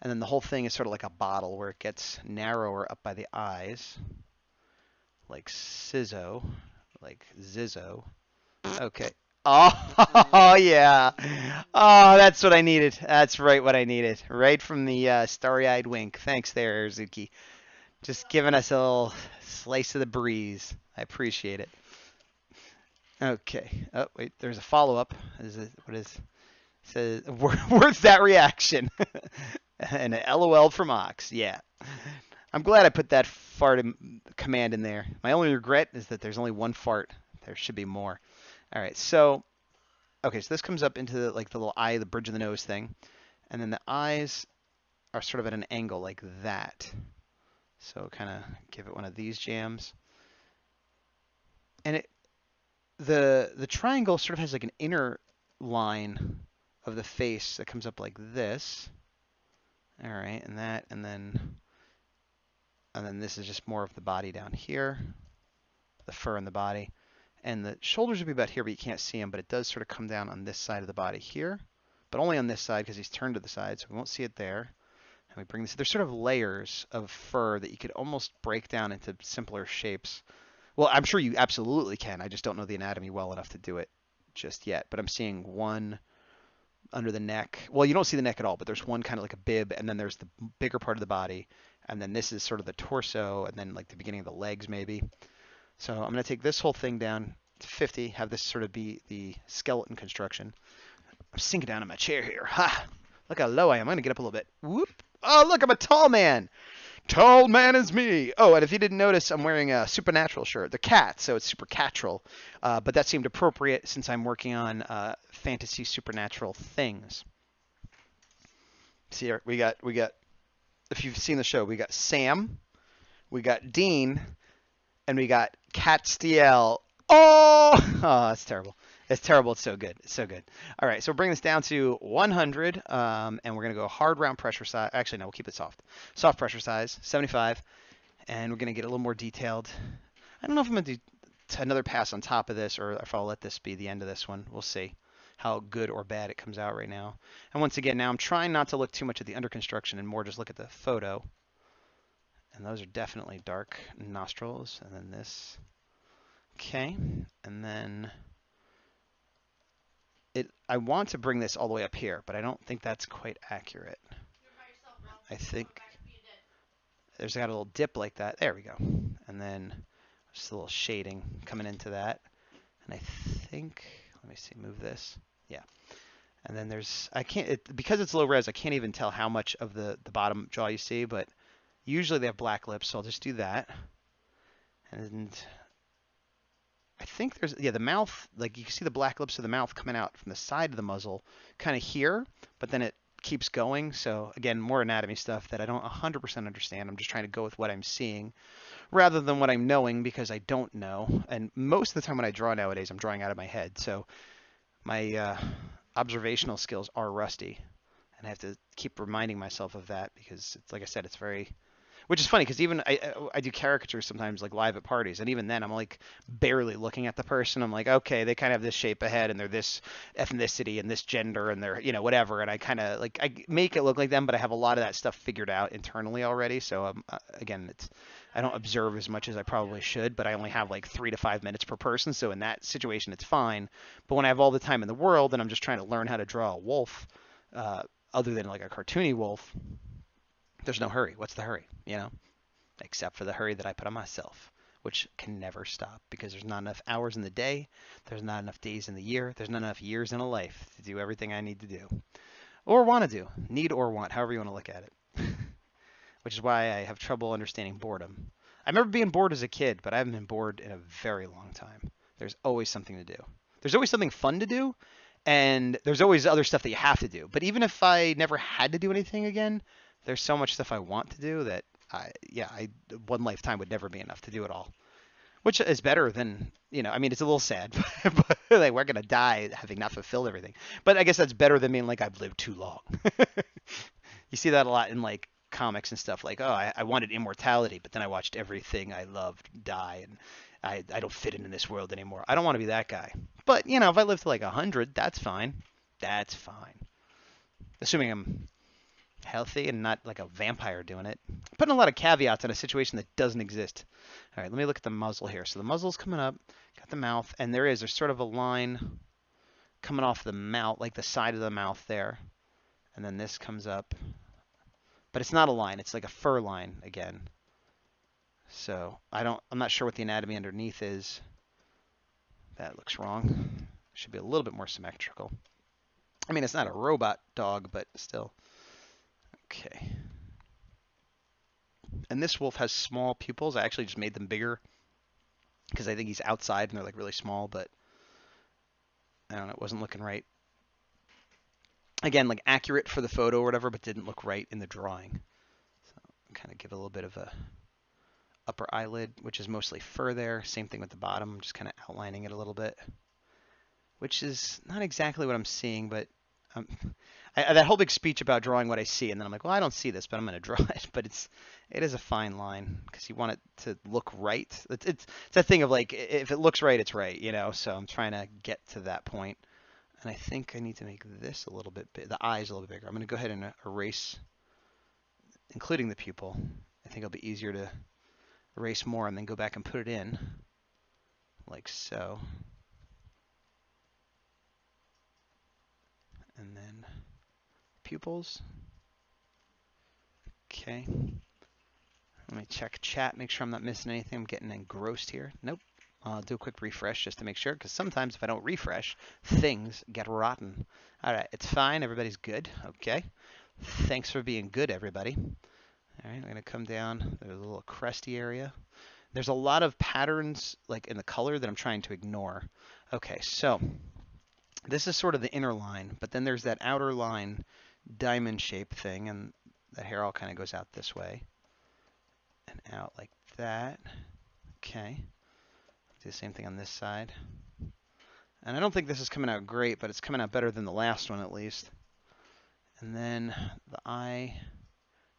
[SPEAKER 2] And then the whole thing is sort of like a bottle where it gets narrower up by the eyes, like Sizzo, like Zizzo. Okay. Oh, yeah. Oh, that's what I needed. That's right what I needed. Right from the starry-eyed wink. Thanks there, Erzuki. Just giving us a little slice of the breeze. I appreciate it. Okay. Oh, wait. There's a follow-up. What is? It says, where's that reaction? And an LOL from Ox. Yeah. I'm glad I put that fart command in there. My only regret is that there's only one fart. There should be more. All right, so, okay, so this comes up into the little eye, the bridge of the nose thing. And then the eyes are sort of at an angle like that. So kind of give it one of these jams. And the triangle sort of has like an inner line of the face that comes up like this. All right, and that, and then this is just more of the body down here, the fur and the body. And the shoulders would be about here, but you can't see them. But it does sort of come down on this side of the body here, but only on this side because he's turned to the side, so we won't see it there. And we bring this. There's sort of layers of fur that you could almost break down into simpler shapes. Well, I'm sure you absolutely can. I just don't know the anatomy well enough to do it just yet. But I'm seeing one under the neck. Well, you don't see the neck at all, but there's one kind of like a bib, and then there's the bigger part of the body, and then this is sort of the torso, and then like the beginning of the legs maybe. So I'm going to take this whole thing down to 50, have this sort of be the skeleton construction. I'm sinking down in my chair here. Ha! Look how low I am. I'm going to get up a little bit. Whoop! Oh, look, I'm a tall man. Tall man is me. Oh, and if you didn't notice, I'm wearing a Supernatural shirt. The cat, so it's Supercatral. But that seemed appropriate since I'm working on fantasy supernatural things. See here, we got. If you've seen the show, we got Sam, we got Dean, and we got Cat Stiel. Oh, that's terrible. It's terrible. It's so good. It's so good. All right, so we'll bring this down to 100, and we're gonna go hard round pressure size. Actually, no, we'll keep it soft. Soft pressure size, 75, and we're gonna get a little more detailed. I don't know if I'm gonna do another pass on top of this, or if I'll let this be the end of this one. We'll see how good or bad it comes out right now. And once again, now I'm trying not to look too much at the under construction and more just look at the photo. And those are definitely dark nostrils. And then this. Okay, and then I want to bring this all the way up here, but I don't think that's quite accurate. I think there's got a little dip like that. There we go. And then just a little shading coming into that. And I think, let me see, move this. Yeah. And then there's, because it's low res, I can't even tell how much of the bottom jaw you see, but usually they have black lips, so I'll just do that. And I think there's, yeah, the mouth, like you can see the black lips of the mouth coming out from the side of the muzzle, kind of here, but then it keeps going. So again, more anatomy stuff that I don't 100% understand. I'm just trying to go with what I'm seeing rather than what I'm knowing, because I don't know. And most of the time when I draw nowadays, I'm drawing out of my head. So my observational skills are rusty, and I have to keep reminding myself of that because, it's, like I said, it's very, which is funny because even I do caricatures sometimes, like live at parties, and even then I'm like barely looking at the person. I'm like, okay, they kind of have this shape of head, and they're this ethnicity and this gender, and they're, you know, whatever, and I kind of like, I make it look like them, but I have a lot of that stuff figured out internally already. So again, I don't observe as much as I probably should, but I only have like 3 to 5 minutes per person, so in that situation it's fine. But when I have all the time in the world and I'm just trying to learn how to draw a wolf, other than like a cartoony wolf, there's no hurry. What's the hurry, you know? Except for the hurry that I put on myself, which can never stop because there's not enough hours in the day, there's not enough days in the year, there's not enough years in a life to do everything I need to do. Or want to do. Need or want, however you want to look at it. Which is why I have trouble understanding boredom. I remember being bored as a kid, but I haven't been bored in a very long time. There's always something to do. There's always something fun to do, and there's always other stuff that you have to do. But even if I never had to do anything again, there's so much stuff I want to do that one lifetime would never be enough to do it all. Which is better than, you know, I mean, it's a little sad, but like we're going to die having not fulfilled everything. But I guess that's better than being like, I've lived too long. You see that a lot in like comics and stuff, like, oh, I wanted immortality, but then I watched everything I loved die, and I don't fit in this world anymore. I don't want to be that guy. But, you know, if I live to like 100, that's fine. That's fine. Assuming I'm healthy and not like a vampire doing it. I'm putting a lot of caveats on a situation that doesn't exist. All right, let me look at the muzzle here. So the muzzle's coming up, got the mouth, and there's sort of a line coming off the mouth, like the side of the mouth there. And then this comes up. But it's not a line, it's like a fur line again. So I'm not sure what the anatomy underneath is. That looks wrong. Should be a little bit more symmetrical. I mean, it's not a robot dog, but still. Okay. And this wolf has small pupils. I actually just made them bigger because I think he's outside and they're like really small, but I don't know, it wasn't looking right. Again, like accurate for the photo or whatever, but didn't look right in the drawing. So kind of give a little bit of a upper eyelid, which is mostly fur there. Same thing with the bottom. I'm just kind of outlining it a little bit, which is not exactly what I'm seeing, but that whole big speech about drawing what I see, and then I'm like, well, I don't see this, but I'm going to draw it. But it is a fine line because you want it to look right. It's that thing of like, if it looks right, it's right, you know. So I'm trying to get to that point, and I think I need to make this a little bit big, the eyes a little bit bigger. I'm going to go ahead and erase, including the pupil. I think it'll be easier to erase more and then go back and put it in, like so. And then pupils. Okay. Let me check chat, make sure I'm not missing anything. I'm getting engrossed here. Nope. I'll do a quick refresh just to make sure, because sometimes if I don't refresh, things get rotten. All right, it's fine. Everybody's good. Okay. Thanks for being good, everybody. All right, I'm going to come down. There's a little cresty area. There's a lot of patterns like in the color that I'm trying to ignore. Okay, so this is sort of the inner line, but then there's that outer line diamond shape thing, and the hair all kind of goes out this way and out like that. Okay. Do the same thing on this side. And I don't think this is coming out great, but it's coming out better than the last one at least. And then the eye,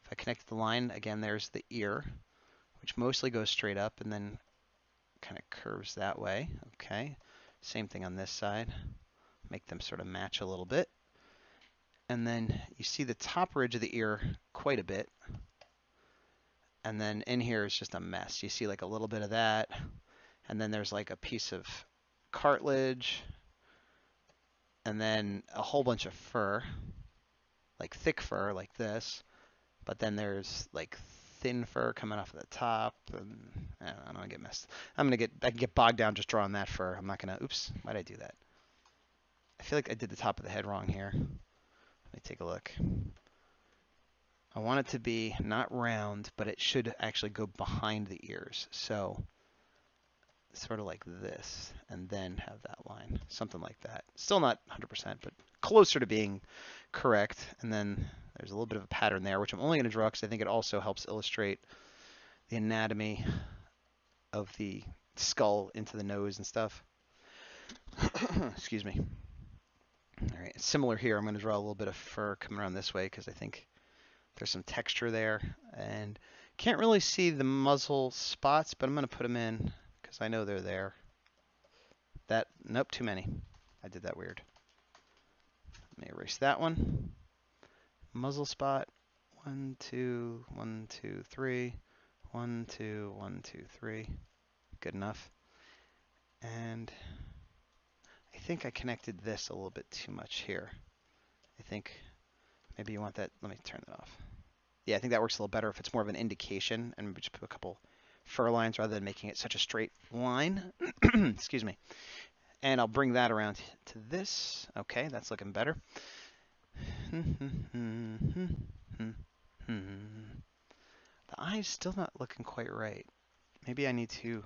[SPEAKER 2] if I connect the line, again, there's the ear, which mostly goes straight up and then kind of curves that way. Okay, same thing on this side. Make them sort of match a little bit. And then you see the top ridge of the ear quite a bit. And then in here is just a mess. You see like a little bit of that. And then there's like a piece of cartilage. And then a whole bunch of fur. Like thick fur like this. But then there's like thin fur coming off of the top. And I don't know, I get messed. I can get bogged down just drawing that fur. I'm not gonna, oops, why'd I do that? I feel like I did the top of the head wrong here. Let me take a look. I want it to be not round, but it should actually go behind the ears. So sort of like this, and then have that line. Something like that. Still not 100%, but closer to being correct. And then there's a little bit of a pattern there, which I'm only going to draw because I think it also helps illustrate the anatomy of the skull into the nose and stuff. Excuse me. All right, similar here. I'm going to draw a little bit of fur coming around this way because I think there's some texture there. And can't really see the muzzle spots, but I'm going to put them in because I know they're there. Nope, too many. I did that weird. Let me erase that one. Muzzle spot, 1, 2, 1, 2, 3, 1, 2, 1, 2, 3. Good enough. And I think I connected this a little bit too much here. I think maybe you want that. Let me turn that off. Yeah, I think that works a little better if it's more of an indication, and maybe just put a couple fur lines rather than making it such a straight line. Excuse me. And I'll bring that around to this. Okay, that's looking better. The eye's still not looking quite right. Maybe I need to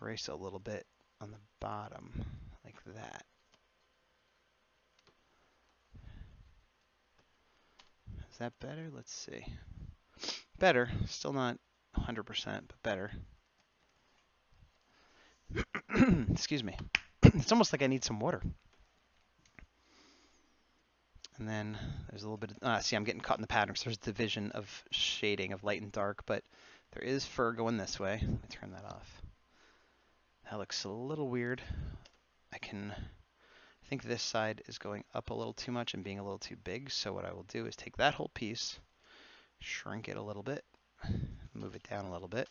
[SPEAKER 2] erase a little bit on the bottom, like that. Is that better? Let's see. Better. Still not 100%, but better. Excuse me. It's almost like I need some water. And then there's a little bit of, see, I'm getting caught in the patterns. There's division of shading of light and dark, but there is fur going this way. Let me turn that off. That looks a little weird. I think this side is going up a little too much and being a little too big. So what I will do is take that whole piece, shrink it a little bit, move it down a little bit.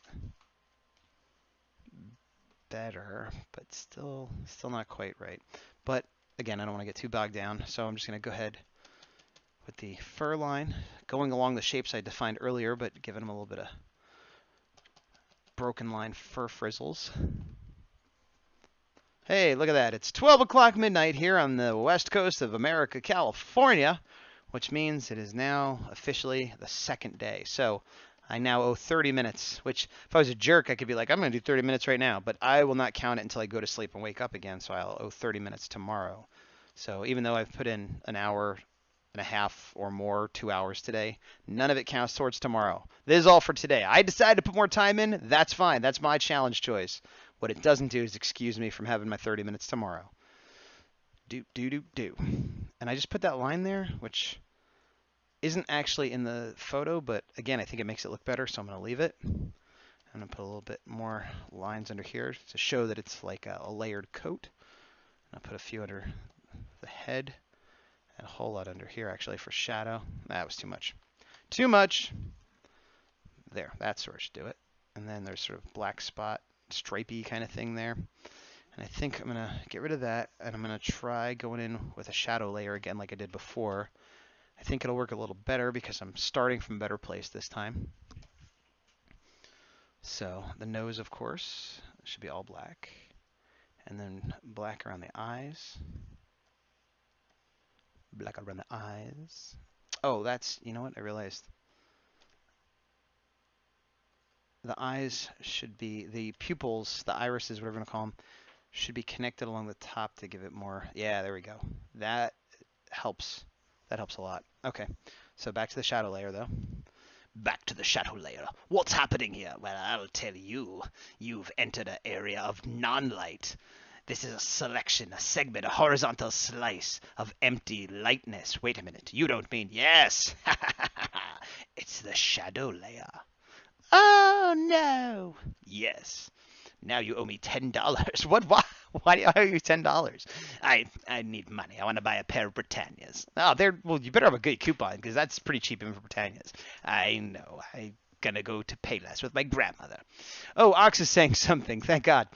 [SPEAKER 2] Better, but still not quite right. But again, I don't want to get too bogged down, so I'm just going to go ahead with the fur line, going along the shapes I defined earlier, but giving them a little bit of broken line fur frizzles. Hey, look at that. It's 12 o'clock midnight here on the west coast of America, California, which means it is now officially the second day. So I now owe 30 minutes, which if I was a jerk, I could be like, I'm going to do 30 minutes right now, but I will not count it until I go to sleep and wake up again, so I'll owe 30 minutes tomorrow. So even though I've put in an hour and a half or more, 2 hours today, none of it counts towards tomorrow. This is all for today. I decided to put more time in. That's fine. That's my challenge choice. What it doesn't do is excuse me from having my 30 minutes tomorrow. Do. And I just put that line there, which isn't actually in the photo, but again, I think it makes it look better, so I'm going to leave it. I'm going to put a little bit more lines under here to show that it's like a layered coat. I'll put a few under the head and a whole lot under here, actually, for shadow. That was too much. Too much! There, that sort of should do it. And then there's sort of black spot, stripey kind of thing there. And I think I'm going to get rid of that, and I'm going to try going in with a shadow layer again like I did before. I think it'll work a little better because I'm starting from a better place this time. So the nose, of course, should be all black. And then black around the eyes. Black around the eyes. Oh, that's, you know what? I realized the eyes should be, the pupils, the irises, whatever you want to call them, should be connected along the top to give it more. Yeah, there we go. That helps. That helps a lot. Okay, so back to the shadow layer, though. Back to the shadow layer. What's happening here? Well, I'll tell you. You've entered an area of non-light. This is a selection, a segment, a horizontal slice of empty lightness. Wait a minute, you don't mean yes. It's the shadow layer. Oh no. Yes. Now you owe me $10. What? Why do I owe you $10? I need money. I want to buy a pair of Britannias. Oh, well, you better have a good coupon because that's pretty cheap even for Britannias. I know. I'm gonna go to Payless with my grandmother. Oh, Ox is saying something. Thank God.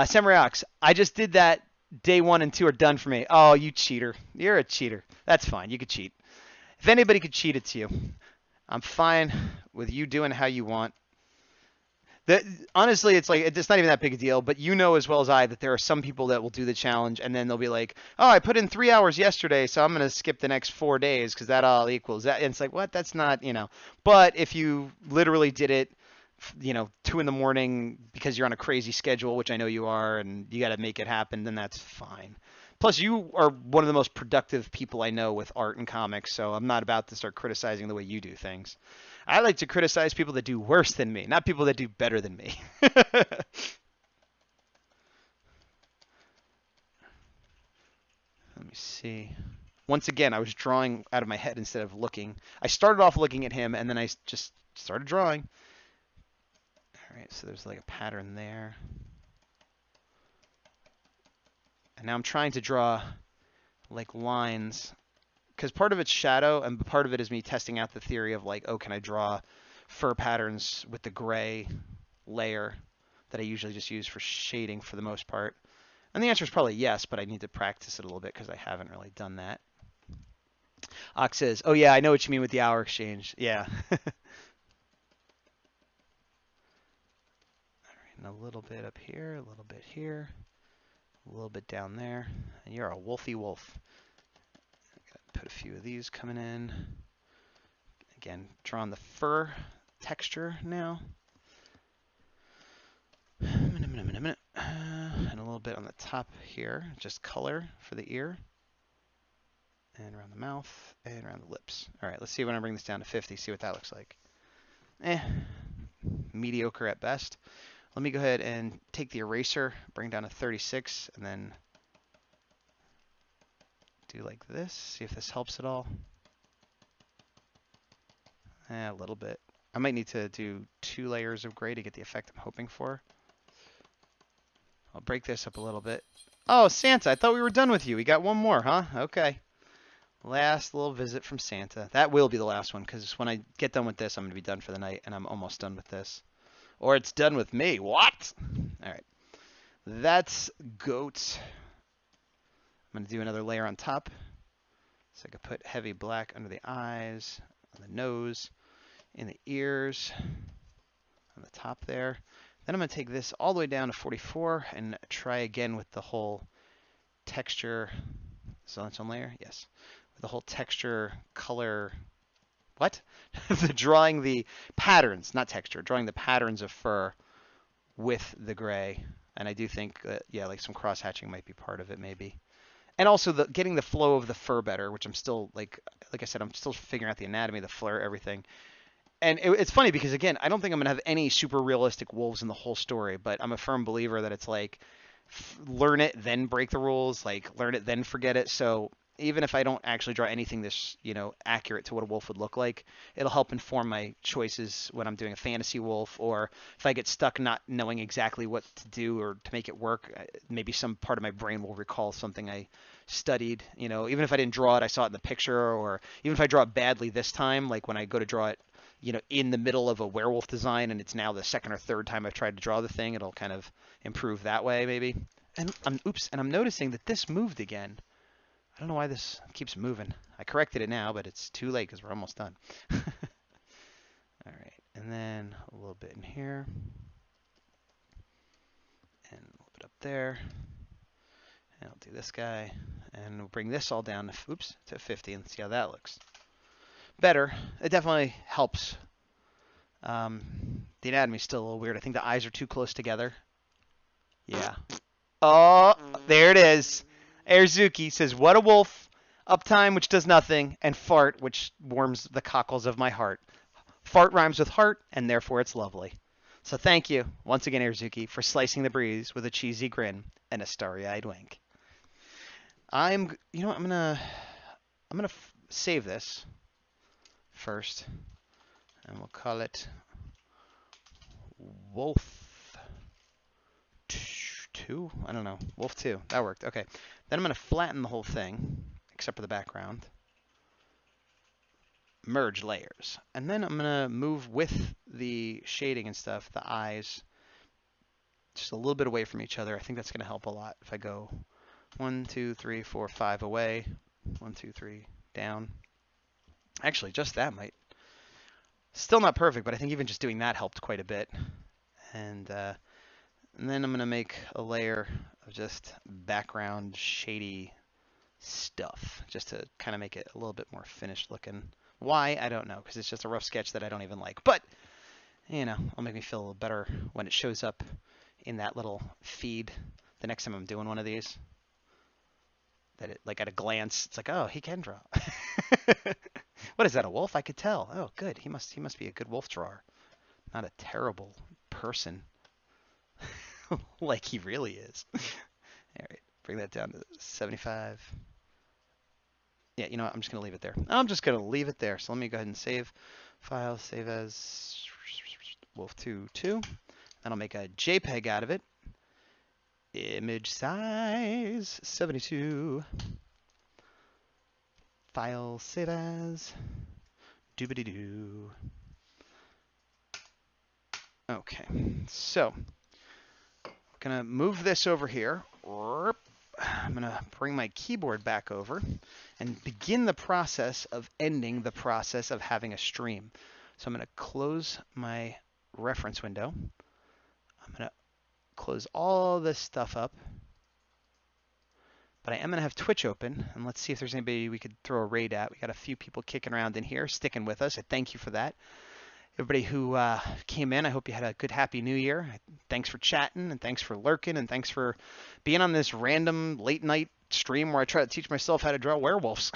[SPEAKER 2] Samurai Ox, I just did that. Day 1 and 2 are done for me. Oh, you cheater. You're a cheater. That's fine. You could cheat. If anybody could cheat, it's you. I'm fine with you doing how you want. Honestly, it's not even that big a deal, but you know as well as I that there are some people that will do the challenge and then they'll be like, oh, I put in 3 hours yesterday, so I'm going to skip the next 4 days because that all equals that. And it's like, what? That's not, But if you literally did it, 2 in the morning because you're on a crazy schedule, which I know you are, and you got to make it happen, then that's fine. Plus, you are one of the most productive people I know with art and comics, so I'm not about to start criticizing the way you do things. I like to criticize people that do worse than me, not people that do better than me. Let me see. Once again, I was drawing out of my head instead of looking. I started off looking at him, and then I just started drawing. All right, so there's like a pattern there. And now I'm trying to draw like lines because part of it's shadow and part of it is me testing out the theory of like, oh, can I draw fur patterns with the gray layer that I usually just use for shading for the most part? And the answer is probably yes, but I need to practice it a little bit because I haven't really done that. Ox says, oh yeah, I know what you mean with the hour exchange. Yeah. All right, and a little bit up here, a little bit here. A little bit down there, and you're a wolfy wolf. Put a few of these coming in. Again, drawing the fur texture now. And a little bit on the top here, just color for the ear. And around the mouth, and around the lips. All right, let's see when I bring this down to 50, see what that looks like. Mediocre at best. Let me go ahead and take the eraser, bring down to 36, and then do like this. See if this helps at all. A little bit. I might need to do 2 layers of gray to get the effect I'm hoping for. I'll break this up a little bit. Oh, Santa, I thought we were done with you. We got one more, huh? Okay. Last little visit from Santa. That will be the last one, because when I get done with this, I'm going to be done for the night, and I'm almost done with this. Or it's done with me. What? All right. That's goats. I'm going to do another layer on top. So I could put heavy black under the eyes, on the nose, in the ears, on the top there. Then I'm going to take this all the way down to 44 and try again with the whole texture. So that's one layer? Yes. With the whole texture, color. What? Drawing the patterns, not texture, drawing the patterns of fur with the gray. And I do think that, yeah, like some cross-hatching might be part of it maybe. And also getting the flow of the fur better, which I'm still, like I said, I'm still figuring out the anatomy, the flare, everything. And it's funny because, again, I don't think I'm going to have any super realistic wolves in the whole story, but I'm a firm believer that it's like learn it, then break the rules, like learn it, then forget it. So even if I don't actually draw anything this, accurate to what a wolf would look like, it'll help inform my choices when I'm doing a fantasy wolf, or if I get stuck not knowing exactly what to do or to make it work, maybe some part of my brain will recall something I studied, even if I didn't draw it, I saw it in the picture, or even if I draw it badly this time, like when I go to draw it, in the middle of a werewolf design and it's now the second or third time I've tried to draw the thing, it'll kind of improve that way maybe. And I'm noticing that this moved again. I don't know why this keeps moving. I corrected it now, but it's too late because we're almost done. All right, and then a little bit in here, and a little bit up there, and I'll do this guy, and we'll bring this all down to 50 and see how that looks. Better. It definitely helps. The anatomy's still a little weird. I think the eyes are too close together. Yeah. Oh, there it is. Airzuki says, what a wolf, uptime, which does nothing, and fart, which warms the cockles of my heart. Fart rhymes with heart, and therefore it's lovely. So thank you once again, Airzuki, for slicing the breeze with a cheesy grin and a starry-eyed wink. You know what, I'm gonna save this first, and we'll call it Wolf 2. I don't know, Wolf 2. That worked. Okay. Then I'm gonna flatten the whole thing, except for the background. Merge layers, and then I'm gonna move with the shading and stuff, the eyes, just a little bit away from each other. I think that's gonna help a lot if I go 1, 2, 3, 4, 5 away, 1, 2, 3 down. Actually, just that might still not perfect, but I think even just doing that helped quite a bit. And then I'm gonna make a layer of just background shady stuff, just to kind of make it a little bit more finished looking. Why? I don't know, because it's just a rough sketch that I don't even like. But, you know, it'll make me feel a little better when it shows up in that little feed the next time I'm doing one of these. That it, like, at a glance, it's like, oh, he can draw. What is that, a wolf? I could tell. Oh, good. He must be a good wolf drawer. Not a terrible person like he really is. All right, bring that down to 75. Yeah, you know what? I'm just going to leave it there. I'm just going to leave it there. So let me go ahead and save file, save as wolf22. Then I'll make a JPEG out of it. Image size 72. File, save as. Doobity-doo. Okay, so I'm going to move this over here. I'm going to bring my keyboard back over and begin the process of ending the process of having a stream. So I'm going to close my reference window. I'm going to close all this stuff up. But I am going to have Twitch open, and let's see if there's anybody we could throw a raid at. We got a few people kicking around in here, sticking with us. I thank you for that. Everybody who came in, I hope you had a good, happy new year. Thanks for chatting, and thanks for lurking, and thanks for being on this random late-night stream where I try to teach myself how to draw werewolves.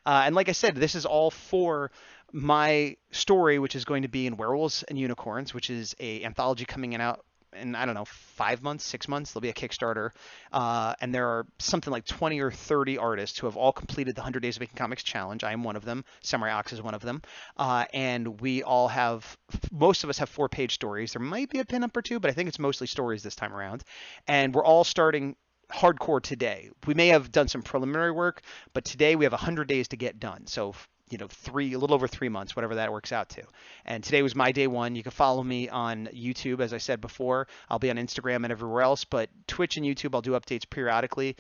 [SPEAKER 2] And like I said, this is all for my story, which is going to be in Werewolves and Unicorns, which is a anthology coming out in, I don't know, 5 months, 6 months. There'll be a Kickstarter. And there are something like 20 or 30 artists who have all completed the 100 Days of Making Comics Challenge. I am one of them. Samurai Ox is one of them. And we all have, most of us have 4-page stories. There might be a pinup or two, but I think it's mostly stories this time around. And we're all starting hardcore today. We may have done some preliminary work, but today we have 100 days to get done. So, you know, a little over 3 months, whatever that works out to. And today was my day one. You can follow me on YouTube, as I said before. I'll be on Instagram and everywhere else, but Twitch and YouTube, I'll do updates periodically.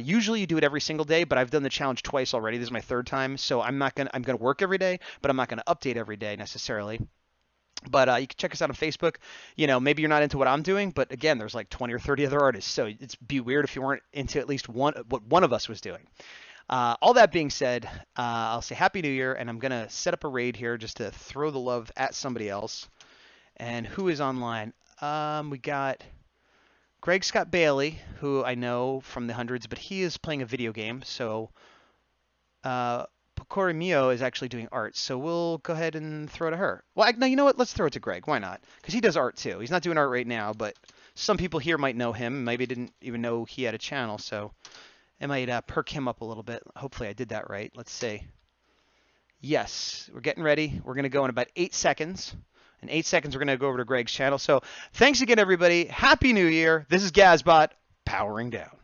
[SPEAKER 2] Usually you do it every single day, but I've done the challenge twice already. This is my 3rd time, so I'm going to work every day, but I'm not going to update every day necessarily. But you can check us out on Facebook. You know, maybe you're not into what I'm doing, but again, there's like 20 or 30 other artists, so it'd be weird if you weren't into at least what one of us was doing. All that being said, I'll say Happy New Year, and I'm going to set up a raid here just to throw the love at somebody else. And who is online? We got Greg Scott Bailey, who I know from the hundreds, but he is playing a video game. So Pokori Mio is actually doing art, so we'll go ahead and throw it to her. Well, no, you know what? Let's throw it to Greg. Why not? Because he does art too. He's not doing art right now, but some people here might know him. Maybe didn't even know he had a channel, so it might perk him up a little bit. Hopefully I did that right. Let's see. Yes, we're getting ready. We're going to go in about 8 seconds. In 8 seconds, we're going to go over to Greg's channel. So thanks again, everybody. Happy New Year. This is Gazbot, powering down.